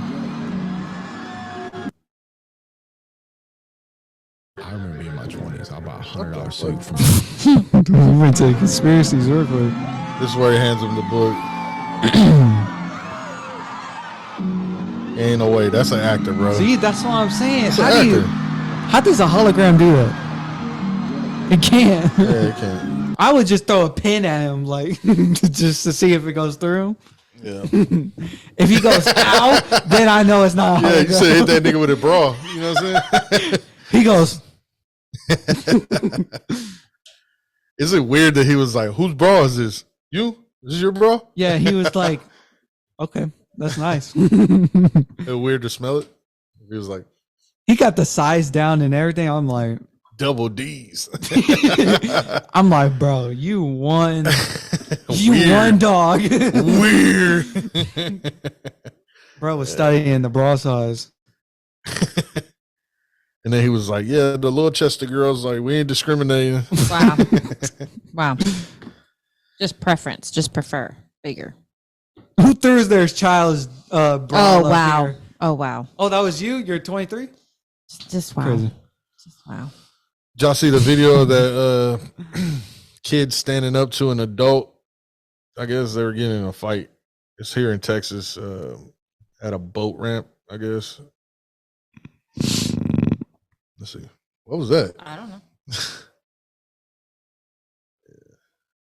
I remember being in my 20s. I bought $100 suit from You went to conspiracies real quick. This is where he hands him the book. Ain't no way. That's an actor, bro. See, that's what I'm saying. That's an actor. How does a hologram do that? It can't. Yeah, he can't. I would just throw a pin at him, like, just to see if it goes through. Yeah. If he goes ow, then I know it's not a Yeah, you hologram. said hit that nigga with a bra. You know what I'm saying? He goes, Is it weird that he was like, whose bra is this? You? Is this your bra? yeah, he was like, okay, that's nice. Is it weird to smell it? He was like, He got the size down and everything. I'm like, double D's. bro, you won. You Weird. won, dog. Weird. Bro was studying the bra size. And then he was like, yeah, the little chested girls, like, we ain't discriminating. Wow. Wow. Just preference. Just prefer bigger. Who threw their child's bra? Oh up wow. here? Oh wow. Oh, that was you? You're 23? Just wow. Crazy. Just wow. Did y'all see the video of that kid standing up to an adult? I guess they were getting in a fight. It's here in Texas at a boat ramp, I guess. Let's see. What was that? I don't know. Let's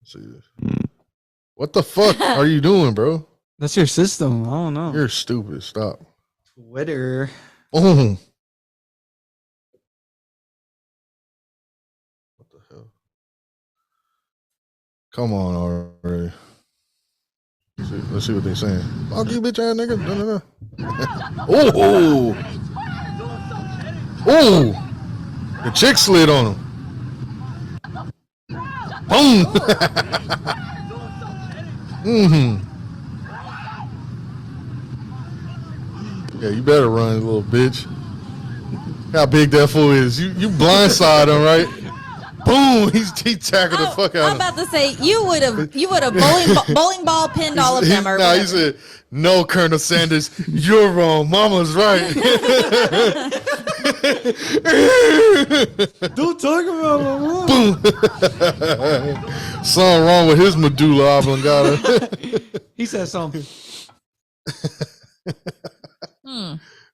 see this. What the fuck are you doing, bro? That's your system. I don't know. You're stupid. Stop. Twitter. Boom. What the hell? Come on already. Let's see what they're saying. Fuck you, bitch ass nigga. No. Oh. The chick slid on him. Boom. Yeah, you better run, little bitch. How big that fool is. You blindside him, right? Boom! He tackled the fuck out I'm of him. about to say you would have bowling ball pinned all of them. Or Nah, he said, "No, Colonel Sanders, you're wrong. Mama's right." Don't talk about my mom. Boom! Something wrong with his medulla oblongata. He said something.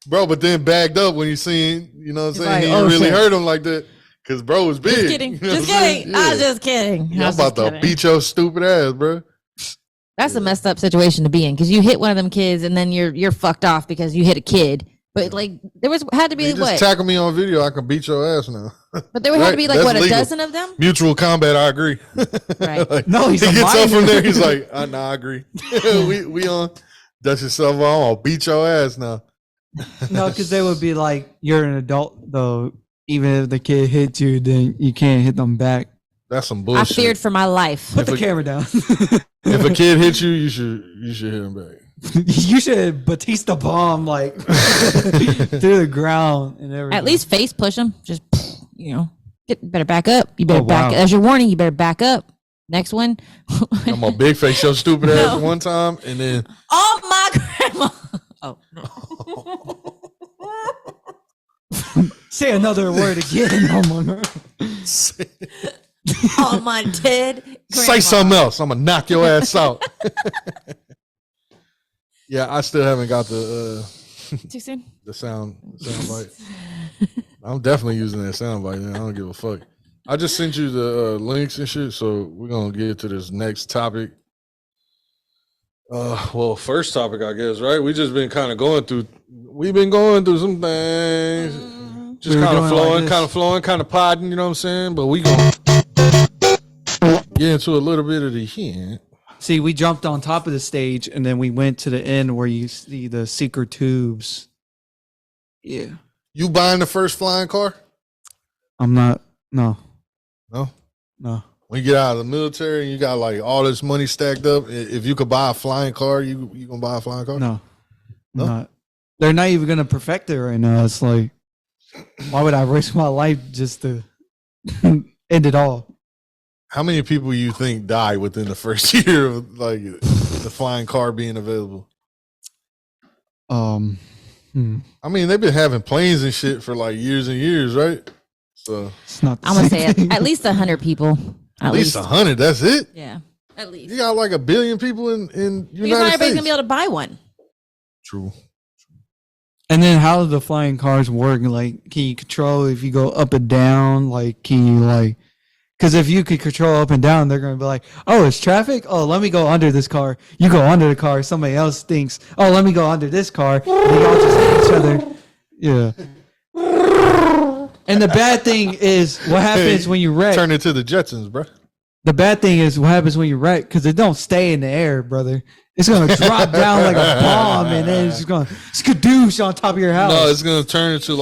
Bro, but then bagged up when he seen, you know what I'm saying? like, He oh, didn't really shit. hurt him like that. Because bro was big. Just kidding. You know Just what I'm kidding. saying? I was just kidding. Yeah, I'm about to beat your stupid ass, bro. That's a messed up situation to be in because you hit one of them kids and then you're fucked off because you hit a kid. But like there had to be You just what? tackle me on video, I can beat your ass now. But there would have to be like That's what, a legal. dozen of them? Mutual combat, I agree. Right. Like, No, he's he a gets up from minor. there, he's like, nah, I agree. we on. Dust yourself on, I'll beat your ass now. No, because they would be like, you're an adult though. Even if the kid hits you, then you can't hit them back. That's some I bullshit. feared for my life. Put the If a- camera down. If a kid hits you, you should hit him back. You should Batista bomb like through the ground and everything. At least face push them. Just better back up. You better Oh, back. wow. As your warning, you better back up. Next one. I'm gonna big face your stupid ass No. one time, and then Oh my grandma. Oh no. say another word again. Oh my God. say Oh my dead. something else. I'm gonna knock your ass out. Yeah, I still haven't got Too soon. the sound bite. I'm definitely using that sound bite. Man. I don't give a fuck. I just sent you the links and shit, so we're gonna get to this next topic. Well, first topic, I guess, right? We just been kind of going through. We've been going through some things, just We were kind of doing like flowing, kind of podding. You know what I'm saying? But we gonna get into a little bit of the hint. See, we jumped on top of the stage and then we went to the end where you see the secret tubes. Yeah. You buying the first flying car? I'm not. No. No. When you get out of the military and you got like all this money stacked up, if you could buy a flying car, you gonna buy a flying car? No. No? Not. They're not even going to perfect it right now. It's like, why would I risk my life just to end it all? How many people you think die within the first year of like the flying car being available? I mean, they've been having planes and shit for like years and years, right? So It's not. The I'm gonna same say thing. at least 100 people. at least 100. That's it. Yeah, at least. You got like 1 billion people in Because not United everybody's States. gonna be able to buy one. True. And then how do the flying cars work? Like, can you control if you go up and down? Like, can you like? Because if you could control up and down, they're going to be like, oh, it's traffic? Oh, let me go under this car. You go under the car. Somebody else thinks, oh, let me go under this car. They all just hit each other. Yeah. And the bad thing is what happens when you wreck. Turn into the Jetsons, bro. The bad thing is what happens when you wreck because it don't stay in the air, brother. It's going to drop down like a bomb and then it's just going to skadoosh on top of your house. No, it's gonna turn into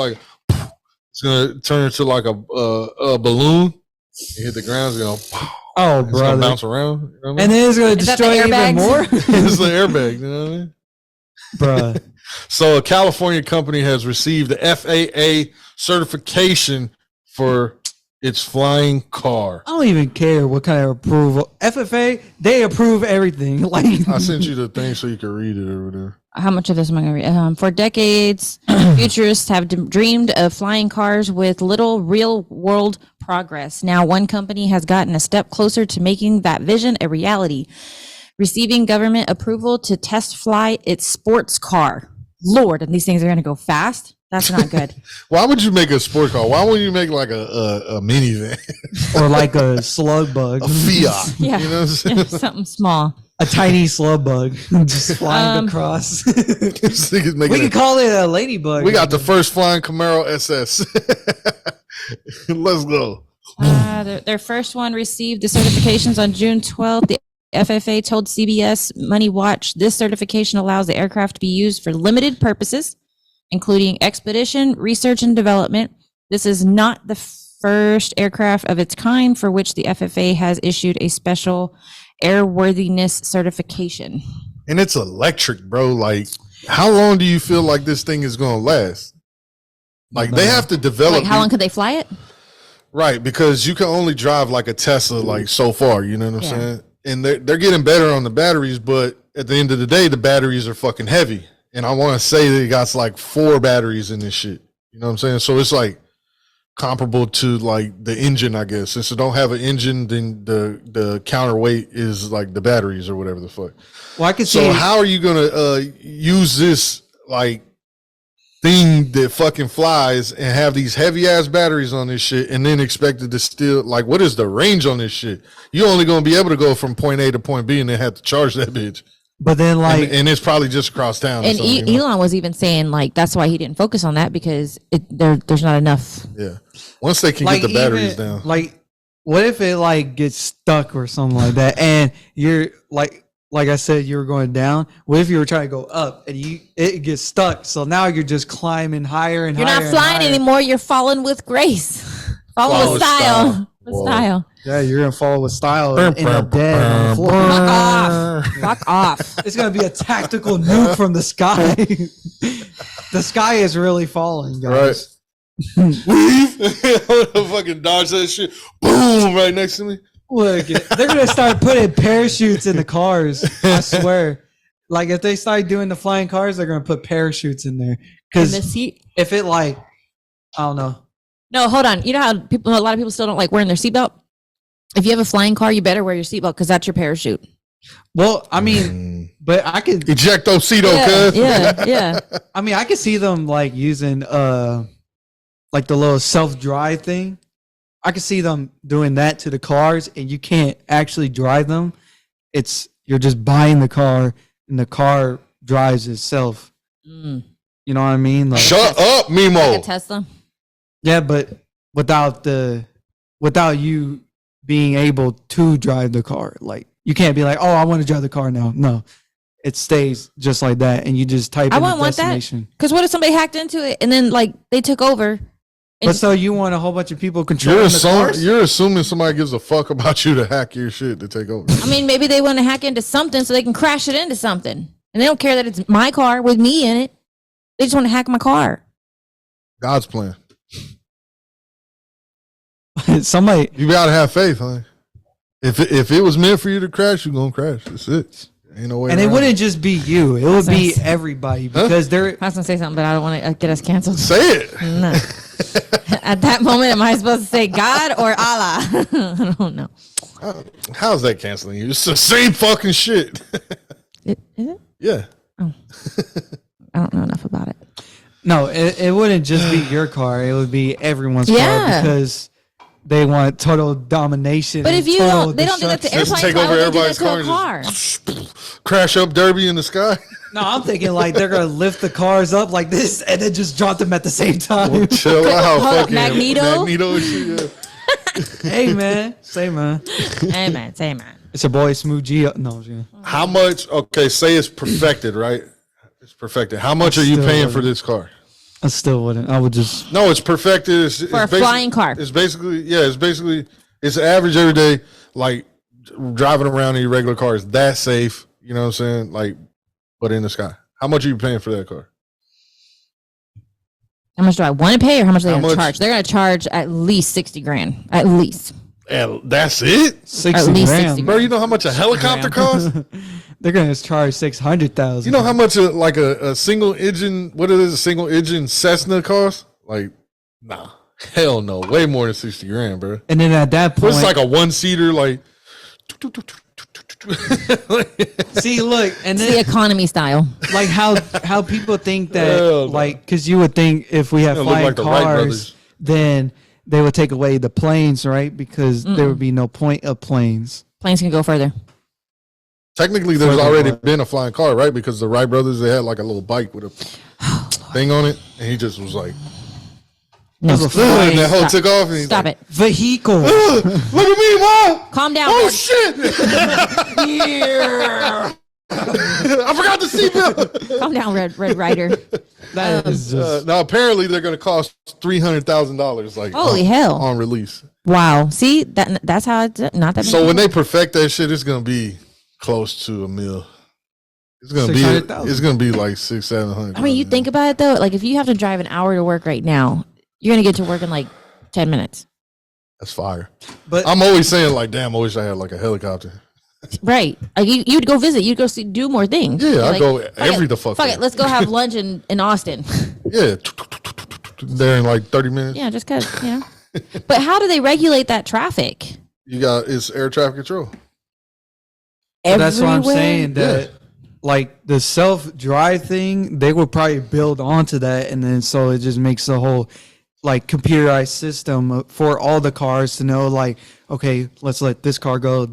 like a balloon. You hit the ground, it's gonna, oh, it's gonna brother. bounce around. You know what I And mean? then it's going to Is that the destroy even airbags? more. It's an airbag. You know what I mean? Bruh. So a California company has received the FAA certification for its flying car. I don't even care what kind of approval. FFA, they approve everything. Like I sent you the thing so you can read it over there. How much of this am I going to read? For decades, futurists have dreamed of flying cars with little real world progress. Now, one company has gotten a step closer to making that vision a reality, receiving government approval to test fly its sports car. Lord, and these things are going to go fast. That's not good. Why would you make a sport car? Why wouldn't you make like a minivan, or like a slug bug. a Fiat? Yeah. You know what I'm saying? Yeah, something small. A tiny slug bug just flying across. This nigga's We making could call it a ladybug. we got the first flying Camaro SS. Let's go. Their first one received the certifications on June 12th. The FFA told CBS Money Watch this certification allows the aircraft to be used for limited purposes, including expedition, research, and development. This is not the first aircraft of its kind for which the FFA has issued a special airworthiness certification. And it's electric, bro. Like, how long do you feel like this thing is going to last? Like, they have to develop. Like, how long could they fly it? Right, because you can only drive like a Tesla, like so far. You know what I'm saying? And they're getting better on the batteries, but at the end of the day, the batteries are fucking heavy. And I want to say they got like 4 batteries in this shit. You know what I'm saying? So it's like comparable to like the engine, I guess. Since it don't have an engine, then the counterweight is like the batteries or whatever the fuck. Well, I can see. So how are you gonna use this like thing that fucking flies and have these heavy ass batteries on this shit and then expect it to still, like, what is the range on this shit? You're only gonna be able to go from point A to point B and then have to charge that bitch. But then, like, and it's probably just across town. And Elon was even saying like that's why he didn't focus on that because there's not enough. Yeah, once they can like, get the batteries down. Like, what if it like gets stuck or something like that, and you're like I said, you were going down. What if you were trying to go up and it gets stuck? So now you're just climbing higher and you're higher. You're not flying anymore. You're falling with grace. Follow with style. With style. Yeah, you're gonna fall with style and end up dead on the floor. Fuck off. Fuck off. It's gonna be a tactical nuke from the sky. The sky is really falling, guys. Leave. Fucking dodge that shit. Boom! Right next to me. Look, they're gonna start putting parachutes in the cars. I swear. Like if they start doing the flying cars, they're gonna put parachutes in there. Because if it like, I don't know. No, hold on. You know how a lot of people still don't like wearing their seatbelt? If you have a flying car, you better wear your seatbelt because that's your parachute. Well, I mean, but I could ejectocito, cuz. Yeah. I mean, I could see them like using like the little self-drive thing. I could see them doing that to the cars, and you can't actually drive them. You're just buying the car, and the car drives itself. You know what I mean? Like, shut up, Mimo. Like a Tesla. Yeah, but without you being able to drive the car, like you can't be like, oh, I want to drive the car now. No, it stays just like that, and you just type in the destination. Because what if somebody hacked into it and then like they took over? But so you want a whole bunch of people controlling the cars? You're assuming somebody gives a fuck about you to hack your shit to take over. I mean, maybe they want to hack into something so they can crash it into something, and they don't care that it's my car with me in it. They just want to hack my car. God's plan. Somebody, you gotta have faith, huh? If it was meant for you to crash, you're gonna crash. That's it. Ain't no way. And around. It wouldn't just be you; it would be everybody because they're. I was gonna say something, but I don't want to get us canceled. Say it. No. At that moment, am I supposed to say God or Allah? I don't know. How's that canceling you? It's the same fucking shit. Is it? Yeah. Oh. I don't know enough about it. No, it wouldn't just be your car; it would be everyone's car because they want total domination. But if you don't, they don't do that to airplanes. Take over everybody's car. Crash up Derby in the sky. No, I'm thinking like they're gonna lift the cars up like this and then just drop them at the same time. Well, chill out, fucking Magneto and shit. Yeah. Hey man, say man. Hey man, say man. It's a boy, Smooth G. No, yeah. How much? Okay, say it's perfected, right? It's perfected. How much are you paying for this car? I still wouldn't. I would just. No, it's perfected. It's for a flying car. It's basically, it's average every day. Like driving around in your regular car is that safe. You know what I'm saying? Like, but in the sky. How much are you paying for that car? How much do I want to pay, or how much are they going to charge? They're going to charge at least $60,000. At least. And that's it. $60,000, bro. You know how much a helicopter costs? They're going to charge $600,000. You know how much a single engine? What it is? A single engine Cessna costs? Like, nah, hell no, way more than $60,000, bro. And then at that point, it's like a one seater, like. See, look, and then the economy style, like how people think that, like, because you would think if we have flying cars, then they would take away the planes, right? Because there would be no point of planes. Planes can go further. Technically, there's already been a flying car, right? Because the Wright brothers, they had like a little bike with a thing on it, and he just was like, No, That's a And that hoe Stop. took off. And he's Stop like, it. vehicle. Look at me, mom. Calm down. Oh Red. shit! I forgot the seatbelt. Calm down, Red Rider. That is just Now apparently they're gonna cost $300,000. Like Holy hell. on release. Wow. See, that's how it's not that. So when they perfect that shit, it's gonna be close to $1 million. It's gonna be. 600,000. It's gonna be like 600-700. I mean, you think about it though. Like, if you have to drive an hour to work right now, you're gonna get to work in like 10 minutes. That's fire. but I'm always saying like, damn, I wish I had like a helicopter. Right. Like you'd go visit. You'd go do more things. Yeah, I Like, go fuck every it, the fuck. Fuck day. it. Let's go have lunch in Austin. Yeah, there in like 30 minutes. Yeah, just cause But how do they regulate that traffic? You got it's air traffic control. that's what I'm Everywhere? saying. That like the self-drive thing, they would probably build onto that, and then so it just makes the whole like computerized system for all the cars to know, like, okay, let's let this car go,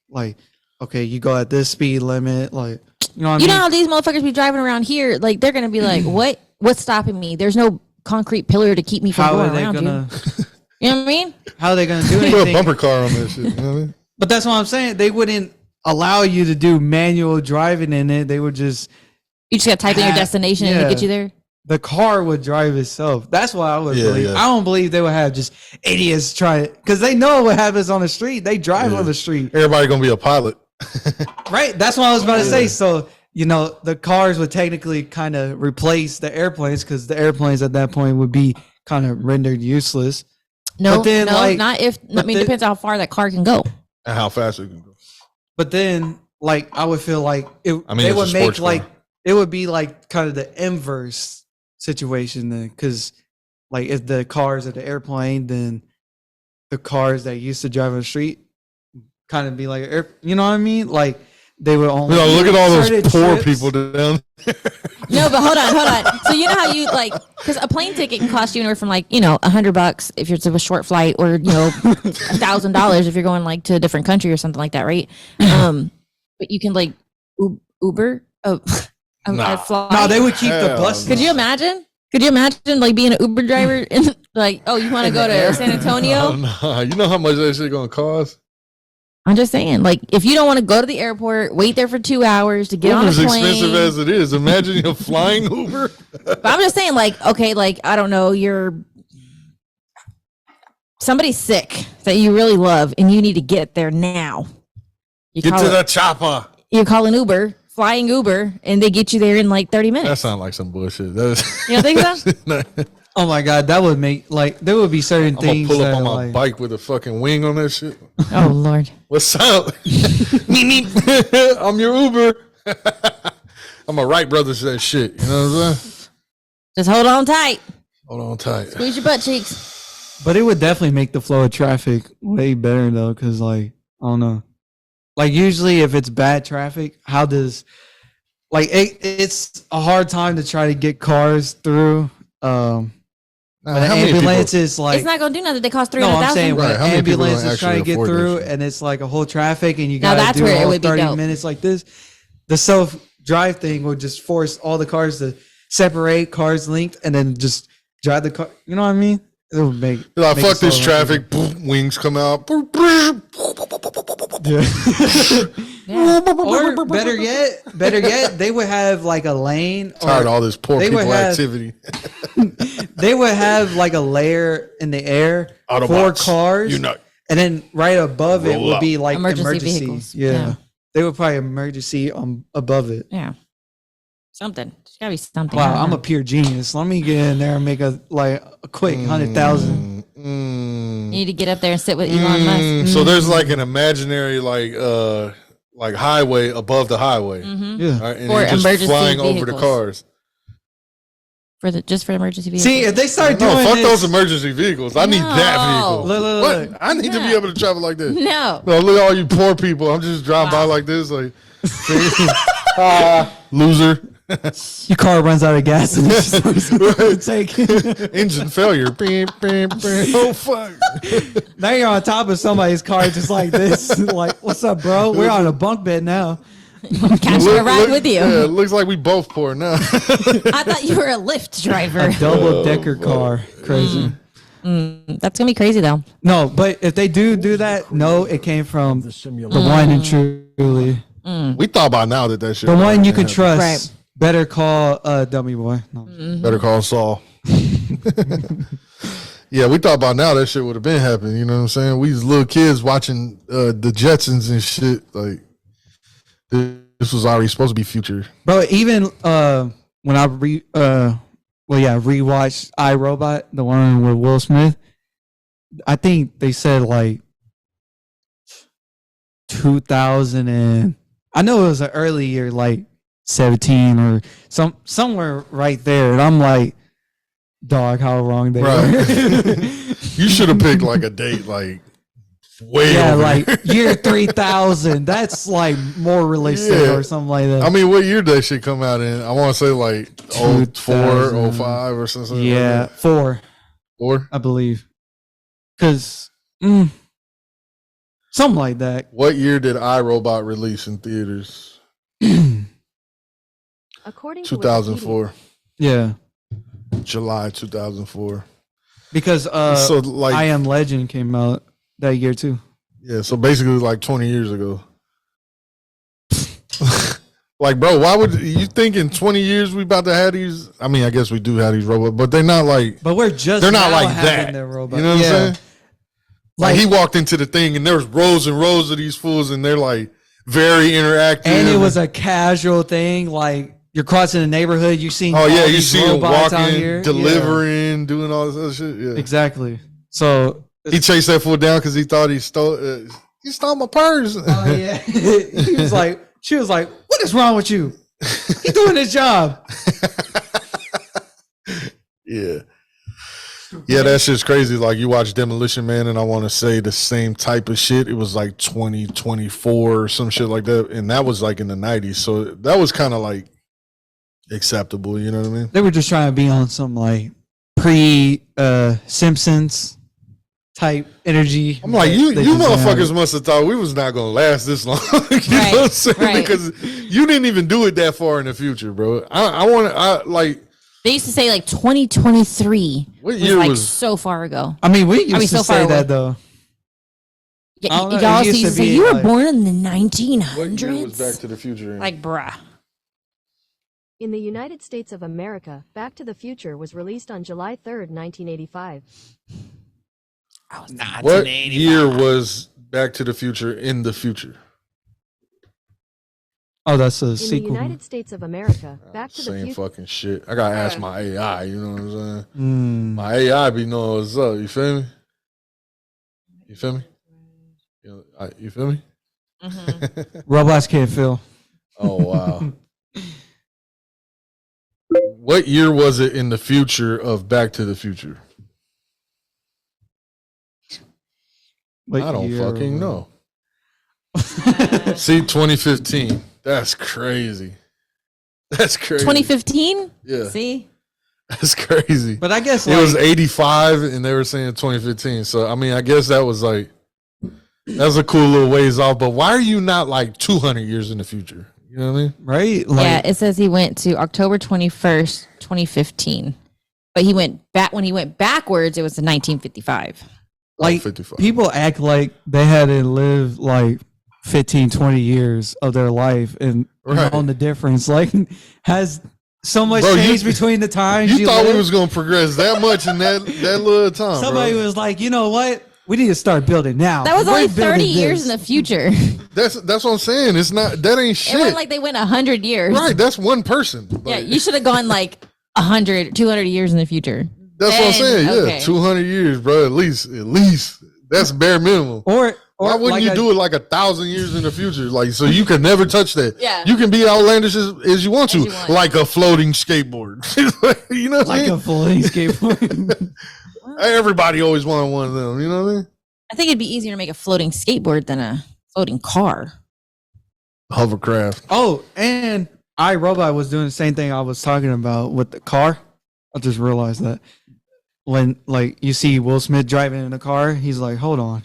like, okay, you go at this speed limit, like, you know what I You mean? know how these motherfuckers be driving around here? Like, they're gonna be like, "What? What's stopping me? There's no concrete pillar to keep me from How are going they around gonna? you." You know what I mean? How are they gonna do Put a anything? bumper car on that shit. You know what I mean? But that's what I'm saying. They wouldn't allow you to do manual driving in it. They would just You just gotta type in your destination and Yeah. it get you there. the car would drive itself. That's what I would Yeah, believe. yeah. I don't believe they would have just idiots try it because they know what happens on the street. They drive Yeah. on the street, Everybody gonna be a pilot. right? That's what I was about to say. So the cars would technically kind of replace the airplanes because the airplanes at that point would be kind of rendered useless. No, But then, no, like- not if. I but mean, then- depends on how far that car can go. And how fast it can go. But then, like, I would feel like it. I mean, they it's a would make sports car. like it would be like kind of the inverse situation then, because like if the cars at the airplane, then the cars that used to drive on the street kind of be like, you know what I mean? Like they would only. Look at all those certain poor trips. people down. No, but hold on. So you know how you like, because a plane ticket can cost you anywhere from like $100 if it's a short flight, or $1,000 if you're going like to a different country or something like that, right? But you can like Uber a flight. No, they would keep the Hell bus. Could you imagine? Could you imagine like being an Uber driver and like, oh, you want to go to San Antonio? Oh, no. You know how much that shit gonna cost? I'm just saying, like, if you don't want to go to the airport, wait there for 2 hours to get on a Uber's plane. expensive as it is. Imagine a flying Uber. But I'm just saying, like, okay, like, I don't know, somebody's sick that you really love and you need to get there now. You Get call to it- the chopper. You call an Uber, flying Uber, and they get you there in like 30 minutes. That sounds like some bullshit. That is, You don't think so? Oh my god, that would make like there would be certain I'm gonna things pull that up on are, my like, bike with a fucking wing on that shit. Oh, Lord. What's up? Meep, meep. I'm your Uber. I'm a Wright brothers that shit. You know what I'm saying? Just hold on tight. Hold on tight. Squeeze your butt cheeks. But it would definitely make the flow of traffic way better though, because like I don't know, like usually if it's bad traffic, how does like it's a hard time to try to get cars through. But an how many ambulance people- is like It's not going to do nothing. They cost no, I'm saying $300,000. when Right, an how many people ambulance don't is trying to actually get afford that through shit? and it's like a whole traffic and you Now got to that's do where a it whole would be 30 dope. minutes like this. The self-drive thing would just force all the cars to separate, cars linked, and then just drive the car. You know what I mean? It would make Like, make fuck it this so traffic. Boom, wings come out. Boom, boom. Yeah. Or better yet, they would have like a lane. Tired of Or all this poor they would people have- activity. they would have like a layer in the air for Autobots. cars. You know. And then right above it Roll would up. be like Emergency emergency. vehicles. Yeah. Yeah. They would probably emergency above it. Yeah. Something. There's got to be something. Wow, I'm a pure genius. Let me get in there and make a quick 100,000. You need to get up there and sit with Elon Musk. So there's like an imaginary like highway above the highway. Mhm. Yeah. Right? And For you're just emergency flying over the vehicles. cars. Just for emergency vehicles. See, if they start No, doing fuck this, those emergency vehicles. I need that No. vehicle. Look, What? look. I need to be No. able to travel like this. No. No, look at all you poor people. I'm just driving by like this, like loser. Your car runs out of gas and it's just take. Engine failure. Beep, beep, beep. Oh fuck. Now you're on top of somebody's car just like this. Like, what's up, bro? We're on a bunk bed now. Catching a ride with you. Yeah, it looks like we both poor now. I thought you were a Lyft driver. A double decker car. Crazy. That's gonna be crazy though. No, but if they do that, no, it came from the one and truly. We thought by now that shit. The one you can trust. Right. Better call Dummy Boy. No. Better call Saul. Yeah, we thought by now that shit would have been happening. You know what I'm saying? We was little kids watching the Jetsons and shit. Like this was already supposed to be future. Bro, even when I rewatched iRobot, the one with Will Smith, I think they said like 2000 and I know it was an early year, like 17 or somewhere right there, and I'm like, dog, how wrong they were. You should have picked like a date like way over like here. year 3000. That's like more realistic or something like that. I mean, what year did that shit come out in? I want to say like 04, 05 or something. Yeah, like that. 4, I believe. Because something like that. What year did iRobot release in theaters? According to 2004. Yeah. July 2004. Because so like I Am Legend came out that year too. Yeah, so basically like 20 years ago. Like, bro, why would you think in 20 years we about to have these? I mean, I guess we do have these robots, but they're not like. But they're not like having that. Their robot. You know what I'm saying? Like he Like- walked into the thing and there's rows and rows of these fools and they're like very interactive. And it was a casual thing, like you're crossing the neighborhood, you see. Oh yeah, all you these see him robots out walking, here. delivering, doing all this other shit. Yeah, Yeah, exactly. So he chased that fool down because he thought he stole. He stole my purse. oh yeah, he was like, she was like, "What is wrong with you? He's doing his job." Yeah. Yeah, that shit's crazy. Like you watch Demolition Man, and I want to say the same type of shit. It was like 2024 or some shit like that, and that was like in the 90s. So that was kind of like acceptable. You know what I mean? They were just trying to be on some like pre Simpsons type energy. I'm like, you They just motherfuckers had- must have thought we was not gonna last this long. You know what I'm saying? right. Because you didn't even do it that far in the future, bro. I want to like. They used to say like 2023 What was year like was- so far ago. I mean, we used so to far say away. that though. I don't know, Y'all it used used to to say be you were like- born in the What year was 1900s. Back to the Future? Like, bruh. In the United States of America, Back to the Future was released on July 3rd, 1985. What year was Back to the Future in the future? Oh, that's a In the sequel. United States of America, Back to the Same Future. fucking shit. I gotta ask my AI. You know what I'm saying? Mm. My AI be knowing what's up. You feel me? You feel me? You feel me? Robots can't feel. Oh wow. What year was it in the future of Back to the Future? What I don't year fucking was- know. See, 2015. That's crazy. That's crazy. 2015? Yeah, See? that's crazy. But I guess It like, was 85 and they were saying 2015. So, I mean, I guess that was like, that's a cool little ways off. But why are you not like 200 years in the future? You know what I mean? right? Like, Yeah, it says he went to October 21st, 2015. But he went back when he went backwards, it was in 1955. like 55. people act like they had to live like 15, 20 years of their life and Right. know the difference. Like, has so much Bro, you- changed between the times You thought we lived. was going to progress that much in that little time, Somebody bro. was like, you know what? We need to start building now. That was We're only building 30 years this. in the future. That's what I'm saying. It's not, that ain't It shit. went like they went 100 years. Right, that's one person. Yeah, Like, you should have gone like 100, 200 years in the future. that's what I'm saying. Yeah, Okay. 200 years, bro. At least. That's bare minimum. Or Why wouldn't like you a- do it like 1,000 years in the future? Like, so you can never touch that. Yeah. You can be outlandish as you want to, As you want. like a floating skateboard. You know what I like mean? a floating skateboard? Everybody always wanted one of them. You know what I mean? I think it'd be easier to make a floating skateboard than a floating car. Hovercraft. Oh, and iRobot was doing the same thing I was talking about with the car. I just realized that when like you see Will Smith driving in the car, he's like, "Hold on,"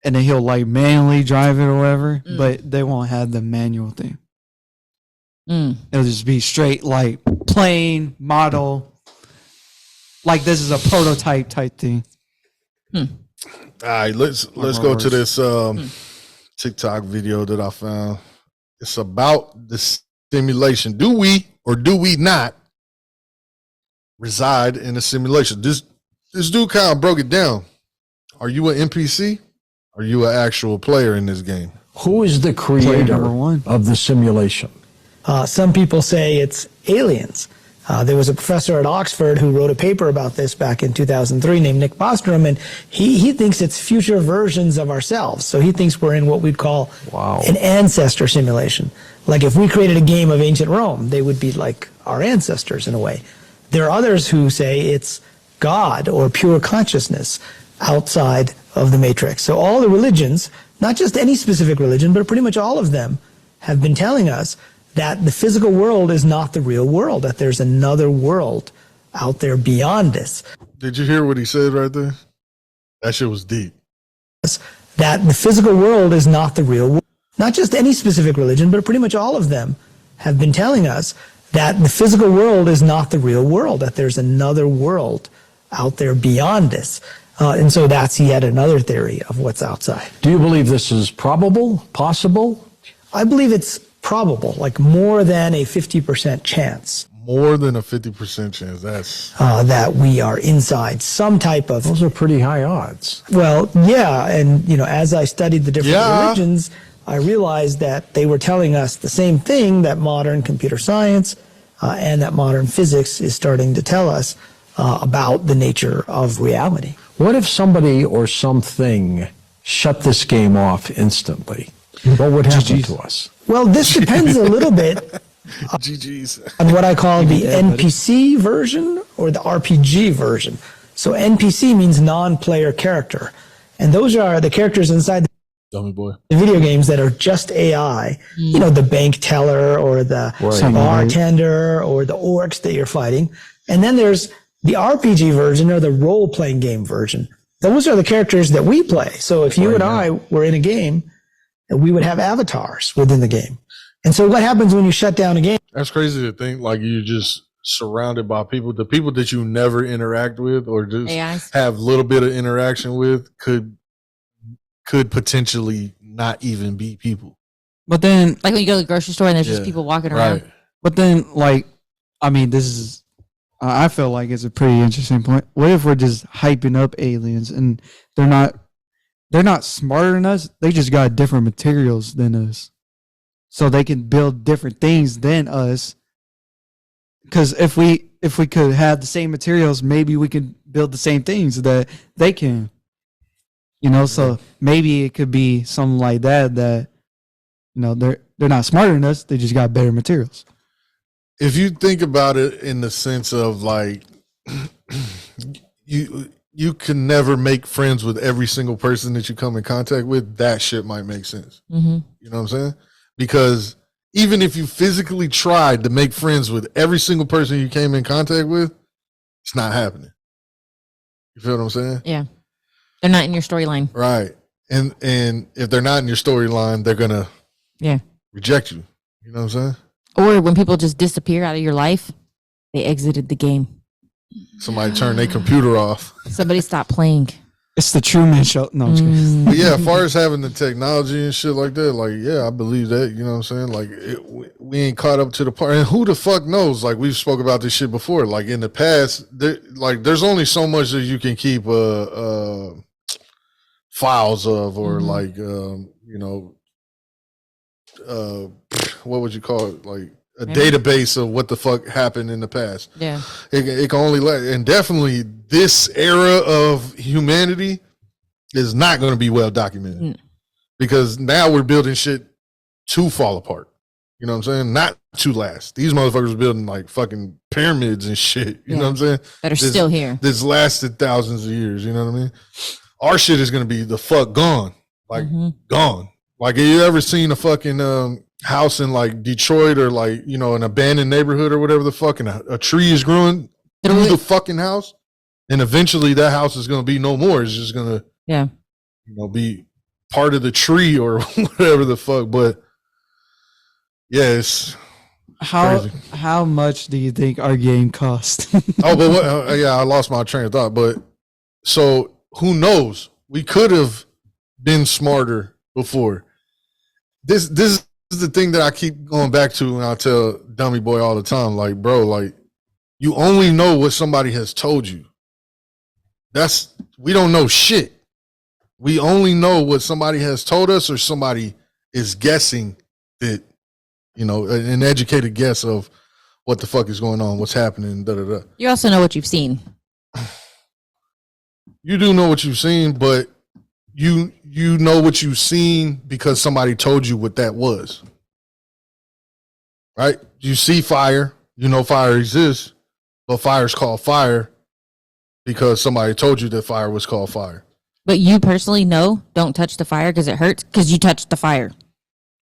and then he'll like manually drive it or whatever. Mm. But they won't have the manual thing. It'll just be straight like plain model. Like this is a prototype type thing. All right, let's go to this TikTok video that I found. It's about the simulation. Do we or do we not reside in a simulation? This dude kind of broke it down. Are you an NPC? Are you an actual player in this game? Who is the creator of the simulation? Some people say it's aliens. There was a professor at Oxford who wrote a paper about this back in 2003 named Nick Bostrom, and he thinks it's future versions of ourselves. So he thinks we're in what we'd call an ancestor simulation. Like if we created a game of ancient Rome, they would be like our ancestors in a way. There are others who say it's God or pure consciousness outside of the matrix. So all the religions, not just any specific religion, but pretty much all of them have been telling us that the physical world is not the real world, that there's another world out there beyond this. Did you hear what he said right there? That shit was deep. That the physical world is not the real world. Not just any specific religion, but pretty much all of them have been telling us that the physical world is not the real world, that there's another world out there beyond this. And so that's yet another theory of what's outside. Do you believe this is probable, possible? I believe it's probable, like more than a 50% chance. More than a 50% chance. That's that we are inside some type of. Those are pretty high odds. Well, yeah, and as I studied the different religions, I realized that they were telling us the same thing that modern computer science and that modern physics is starting to tell us about the nature of reality. What if somebody or something shut this game off instantly? What would happen to us? Well, this depends a little bit on what I call the NPC version or the RPG version. So NPC means non-player character. And those are the characters inside dummy boy. The video games that are just AI, the bank teller or the bartender or the orcs that you're fighting. And then there's the RPG version or the role-playing game version. Those are the characters that we play. So if you and I were in a game, we would have avatars within the game. And so what happens when you shut down a game? That's crazy to think like you're just surrounded by people. The people that you never interact with or just AIs. Have a little bit of interaction with could potentially not even be people. But then, Like when you go to the grocery store and there's just people walking around. Right. but then, this is. I feel like it's a pretty interesting point. What if we're just hyping up aliens and they're not smarter than us? They just got different materials than us, so they can build different things than us. Because if we could have the same materials, maybe we could build the same things that they can. So maybe it could be something like that. They're not smarter than us. They just got better materials. If you think about it in the sense of like you can never make friends with every single person that you come in contact with, that shit might make sense. Mm-hmm. You know what I'm saying? Because even if you physically tried to make friends with every single person you came in contact with, it's not happening. You feel what I'm saying? Yeah. They're not in your storyline. Right. And if they're not in your storyline, they're gonna reject you. You know what I'm saying? Or when people just disappear out of your life, they exited the game. Somebody turned their computer off. Somebody stopped playing. It's the Truman Show. No, I'm just kidding. But yeah, as far as having the technology and shit like that, I believe that. You know what I'm saying? We ain't caught up to the part. And who the fuck knows? Like we've spoke about this shit before. Like in the past, there's only so much that you can keep files of, or what would you call it? Like a database of what the fuck happened in the past. Yeah. It can only and definitely this era of humanity is not going to be well documented because now we're building shit to fall apart. You know what I'm saying? Not to last. These motherfuckers are building like fucking pyramids and shit. You know what I'm saying? That are still here. This lasted thousands of years. You know what I mean? Our shit is going to be the fuck gone. Like gone. Like, have you ever seen a fucking house in like Detroit or like, an abandoned neighborhood or whatever the fuck, and a tree is growing through the fucking house? And eventually that house is going to be no more. It's just going to, be part of the tree or whatever the fuck. But yes, How much do you think our game cost? Oh, but what, yeah, I lost my train of thought. But so who knows? We could have been smarter before. This is the thing that I keep going back to, and I tell Dummy Boy all the time, like, bro, like, you only know what somebody has told you. We don't know shit. We only know what somebody has told us, or somebody is guessing that, you know, an educated guess of what the fuck is going on, what's happening, da da da. You also know what you've seen. You do know what you've seen, but you know what you've seen because somebody told you what that was. Right? You see fire, you know fire exists, but fire's called fire because somebody told you that fire was called fire. But you personally know, don't touch the fire because it hurts, because you touched the fire.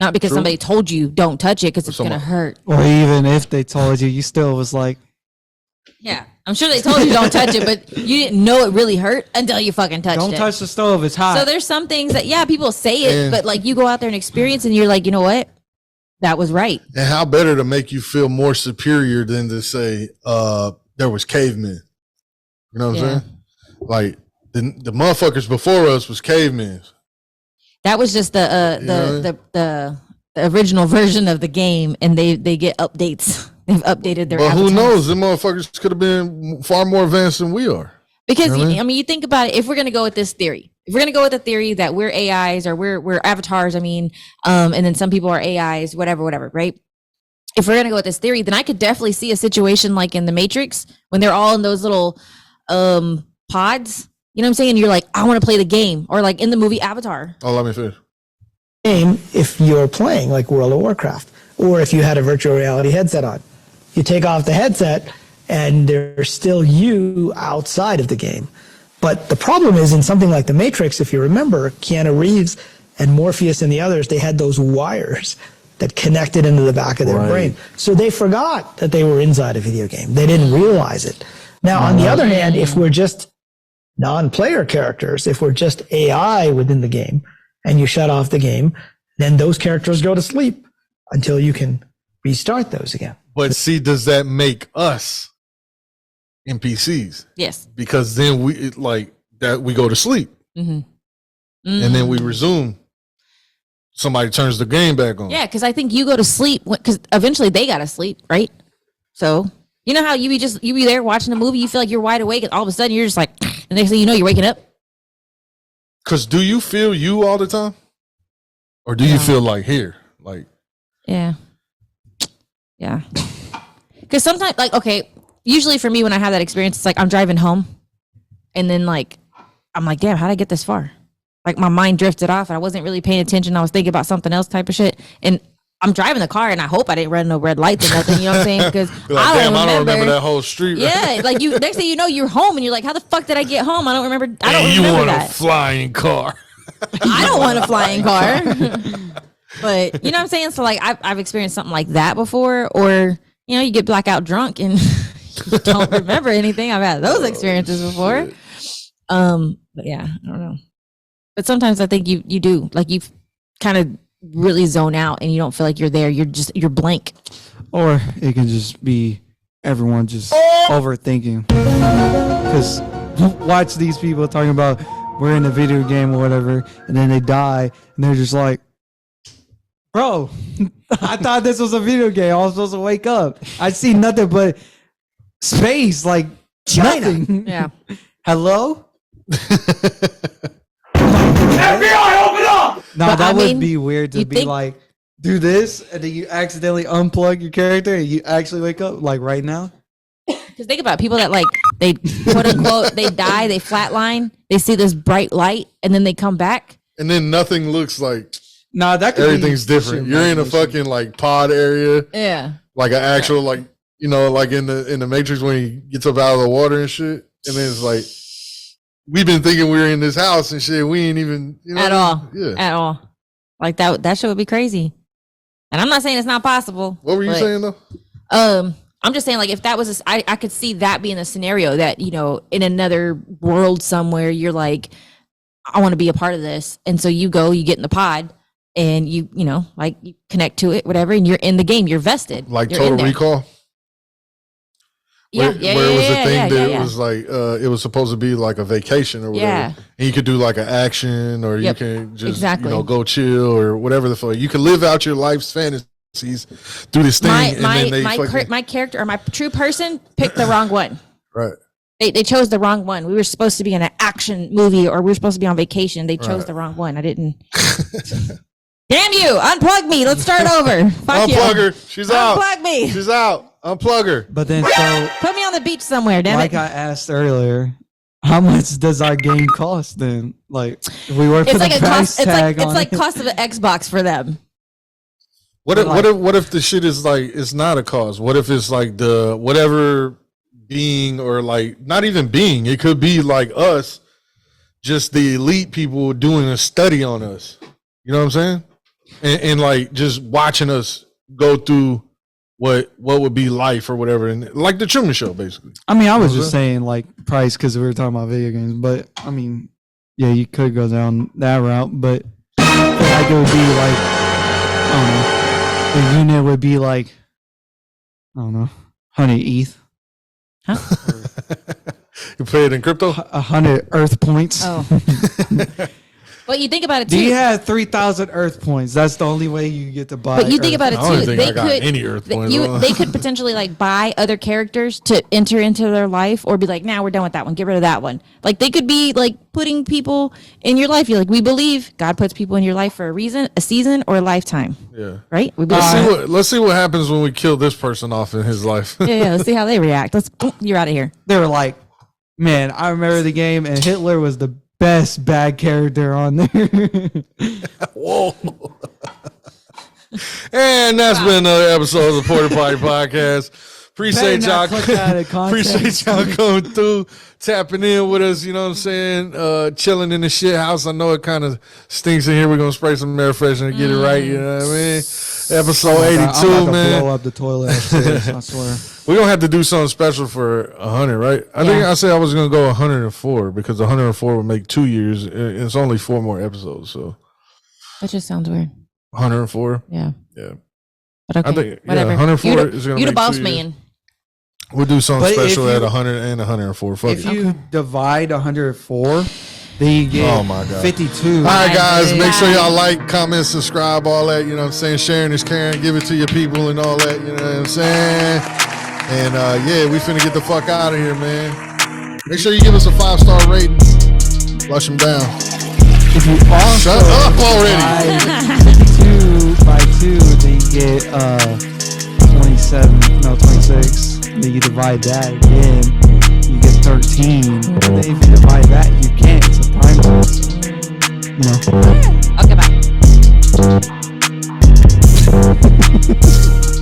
Not because somebody told you don't touch it because it's going to hurt. Or even if they told you, you still was like, yeah, I'm sure they told you don't touch it, but you didn't know it really hurt until you fucking touched it. don't touch the stove, it's hot. So there's some things that, yeah, people say it, but like you go out there and experience and you're like, you know what? That was right. And how better to make you feel more superior than to say there was cavemen. You know what I'm saying? Like the motherfuckers before us was cavemen. That was just the original version of the game, and they get updates. They've updated their. But who knows? Them motherfuckers could have been far more advanced than we are. Because I mean, you think about it. If we're gonna go with this theory, if we're gonna go with the theory that we're AIs or we're avatars, I mean, and then some people are AIs, whatever, right? If we're gonna go with this theory, then I could definitely see a situation like in the Matrix when they're all in those little pods. You know what I'm saying? You're like, I want to play the game, or like in the movie Avatar. Oh, let me finish. Game if you're playing like World of Warcraft, or if you had a virtual reality headset on. You take off the headset and there's still you outside of the game. But the problem is in something like The Matrix, if you remember, Keanu Reeves and Morpheus and the others, they had those wires that connected into the back of their brain. So they forgot that they were inside a video game. They didn't realize it. Now, on the other hand, if we're just non-player characters, if we're just AI within the game and you shut off the game, then those characters go to sleep until you can restart those again. But see, does that make us NPCs? Yes. Because then we go to sleep. Mm-hmm. And then we resume. Somebody turns the game back on. Yeah, because I think you go to sleep because eventually they gotta sleep, right? So you know how you be there watching a movie, you feel like you're wide awake, and all of a sudden you're just like, the next thing you know, you're waking up. Because do you feel you all the time, or do you feel like here, like? Yeah. Because sometimes, like, okay, usually for me when I have that experience, it's like I'm driving home, and then like I'm like, damn, how did I get this far? Like my mind drifted off, and I wasn't really paying attention. I was thinking about something else, type of shit, and I'm driving the car, and I hope I didn't run no red lights or nothing. You know what I'm saying? Because like, I don't remember that whole street. Right? Yeah, like you. Next thing you know, you're home, and you're like, how the fuck did I get home? I don't remember. I don't remember want that. A flying car? I don't want a flying car. But you know what I'm saying? So like I've experienced something like that before, or you know, you get blackout drunk and you don't remember anything. I've had those experiences before. But yeah, I don't know. But sometimes I think you do, like you kind of really zone out and you don't feel like you're there. You're blank. Or it can just be everyone just overthinking. Because watch these people talking about we're in a video game or whatever, and then they die, and they're just like, bro, I thought this was a video game. I was supposed to wake up. I see nothing but space, like nothing. Yeah. Hello? FBI, open up! No, But that I would mean, be weird to be like, do this, and then you accidentally unplug your character, and you actually wake up, like right now. Because think about people that like, they quote unquote, they die, they flatline, they see this bright light, and then they come back. And then nothing looks like. Nah, that could everything's different. You're in a fucking like pod area. Yeah. Like an actual like, you know, like in the Matrix when he gets up out of the water and shit. And then it's like, we've been thinking we were in this house and shit. We ain't even, you know, at all. Yeah. At all. Like that shit would be crazy. And I'm not saying it's not possible. What were you saying though? I'm just saying, like, if that was, I could see that being a scenario that, you know, in another world somewhere, you're like, I want to be a part of this. And so you go, you get in the pod, and you know, like you connect to it, whatever, and you're in the game. You're vested. Like You're in Total there. Recall. Yeah, Where it was a thing that yeah. it was like it was supposed to be like a vacation or whatever. Yeah. And you could do like an action, or Yep, you can just exactly. you know, go chill or whatever the fuck. You can live out your life's fantasies through this thing. My character or my true person picked the wrong one. Right. They chose the wrong one. We were supposed to be in an action movie, or we were supposed to be on vacation. They chose the wrong one. I didn't. Damn you! Unplug me. Let's start over. Fuck you. Unplug her. She's out. Unplug me. She's out. Unplug her. But then, so Put me on the beach somewhere. Damn like it. I asked earlier, how much does our game cost then? Like, if we were to It's put like a a price cost. It's tag like on it's like it. cost of an Xbox for them. What if the shit is like it's not a cause? What if it's like the whatever being, or like not even being, it could be like us, just the elite people doing a study on us. You know what I'm saying? And like just watching us go through what would be life or whatever, and like the Truman Show, basically. I mean, I was just saying like price because we were talking about video games, but I mean, yeah, you could go down that route, but I feel like it would be like, I don't know, the unit would be like, I don't know, 100 ETH, You pay it in crypto? 100 Earth points. Oh. But you think about it Do too. you have 3,000 Earth points? That's the only way you get to buy. But you think Earth. about it I don't too. think They I got could any Earth points. they could potentially like buy other characters to enter into their life, or be like, "Now we're done with that one. Get rid of that one." Like they could be like putting people in your life. You're like, we believe God puts people in your life for a reason, a season, or a lifetime. Yeah. Right? We believe. Let's see what happens when we kill this person off in his life. Yeah, let's see how they react. You're out of here. They were like, man, I remember the game, and Hitler was the best bad character on there. Whoa. And that's been another episode of the Porta Poddy Podcast. Appreciate Better y'all. not put that in context. Appreciate y'all coming through, tapping in with us. You know what I'm saying? Chilling in the shit house. I know it kind of stinks in here. We're gonna spray some air freshener to get it right. You know what I mean? Episode 82, I'm about to man. blow up the toilet upstairs, I swear. We're gonna have to do something special for 100, right? I think I said I was gonna go 104 because 104 would make 2 years. It's only 4 more episodes, so That just sounds weird. 104. Yeah. Yeah. But okay. I think whatever. 104 is gonna You the make boss 2 years. man. We'll do something But if special at you- 100 and 104. Fuck If it. you divide 104, then you get Oh my God. 52. All right, guys, Bye. make sure y'all like, comment, subscribe, all that. You know what I'm saying? Sharing is caring. Give it to your people and all that. You know what I'm saying? And yeah, we finna get the fuck out of here, man. Make sure you give us a 5-star rating. Flush them down. If you also Shut up already. divide 52 by 2, then you get 26. Then you divide that again, you get 13. And then if you divide that, you can't. It's a prime number. You know. Okay, bye.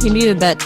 You needed that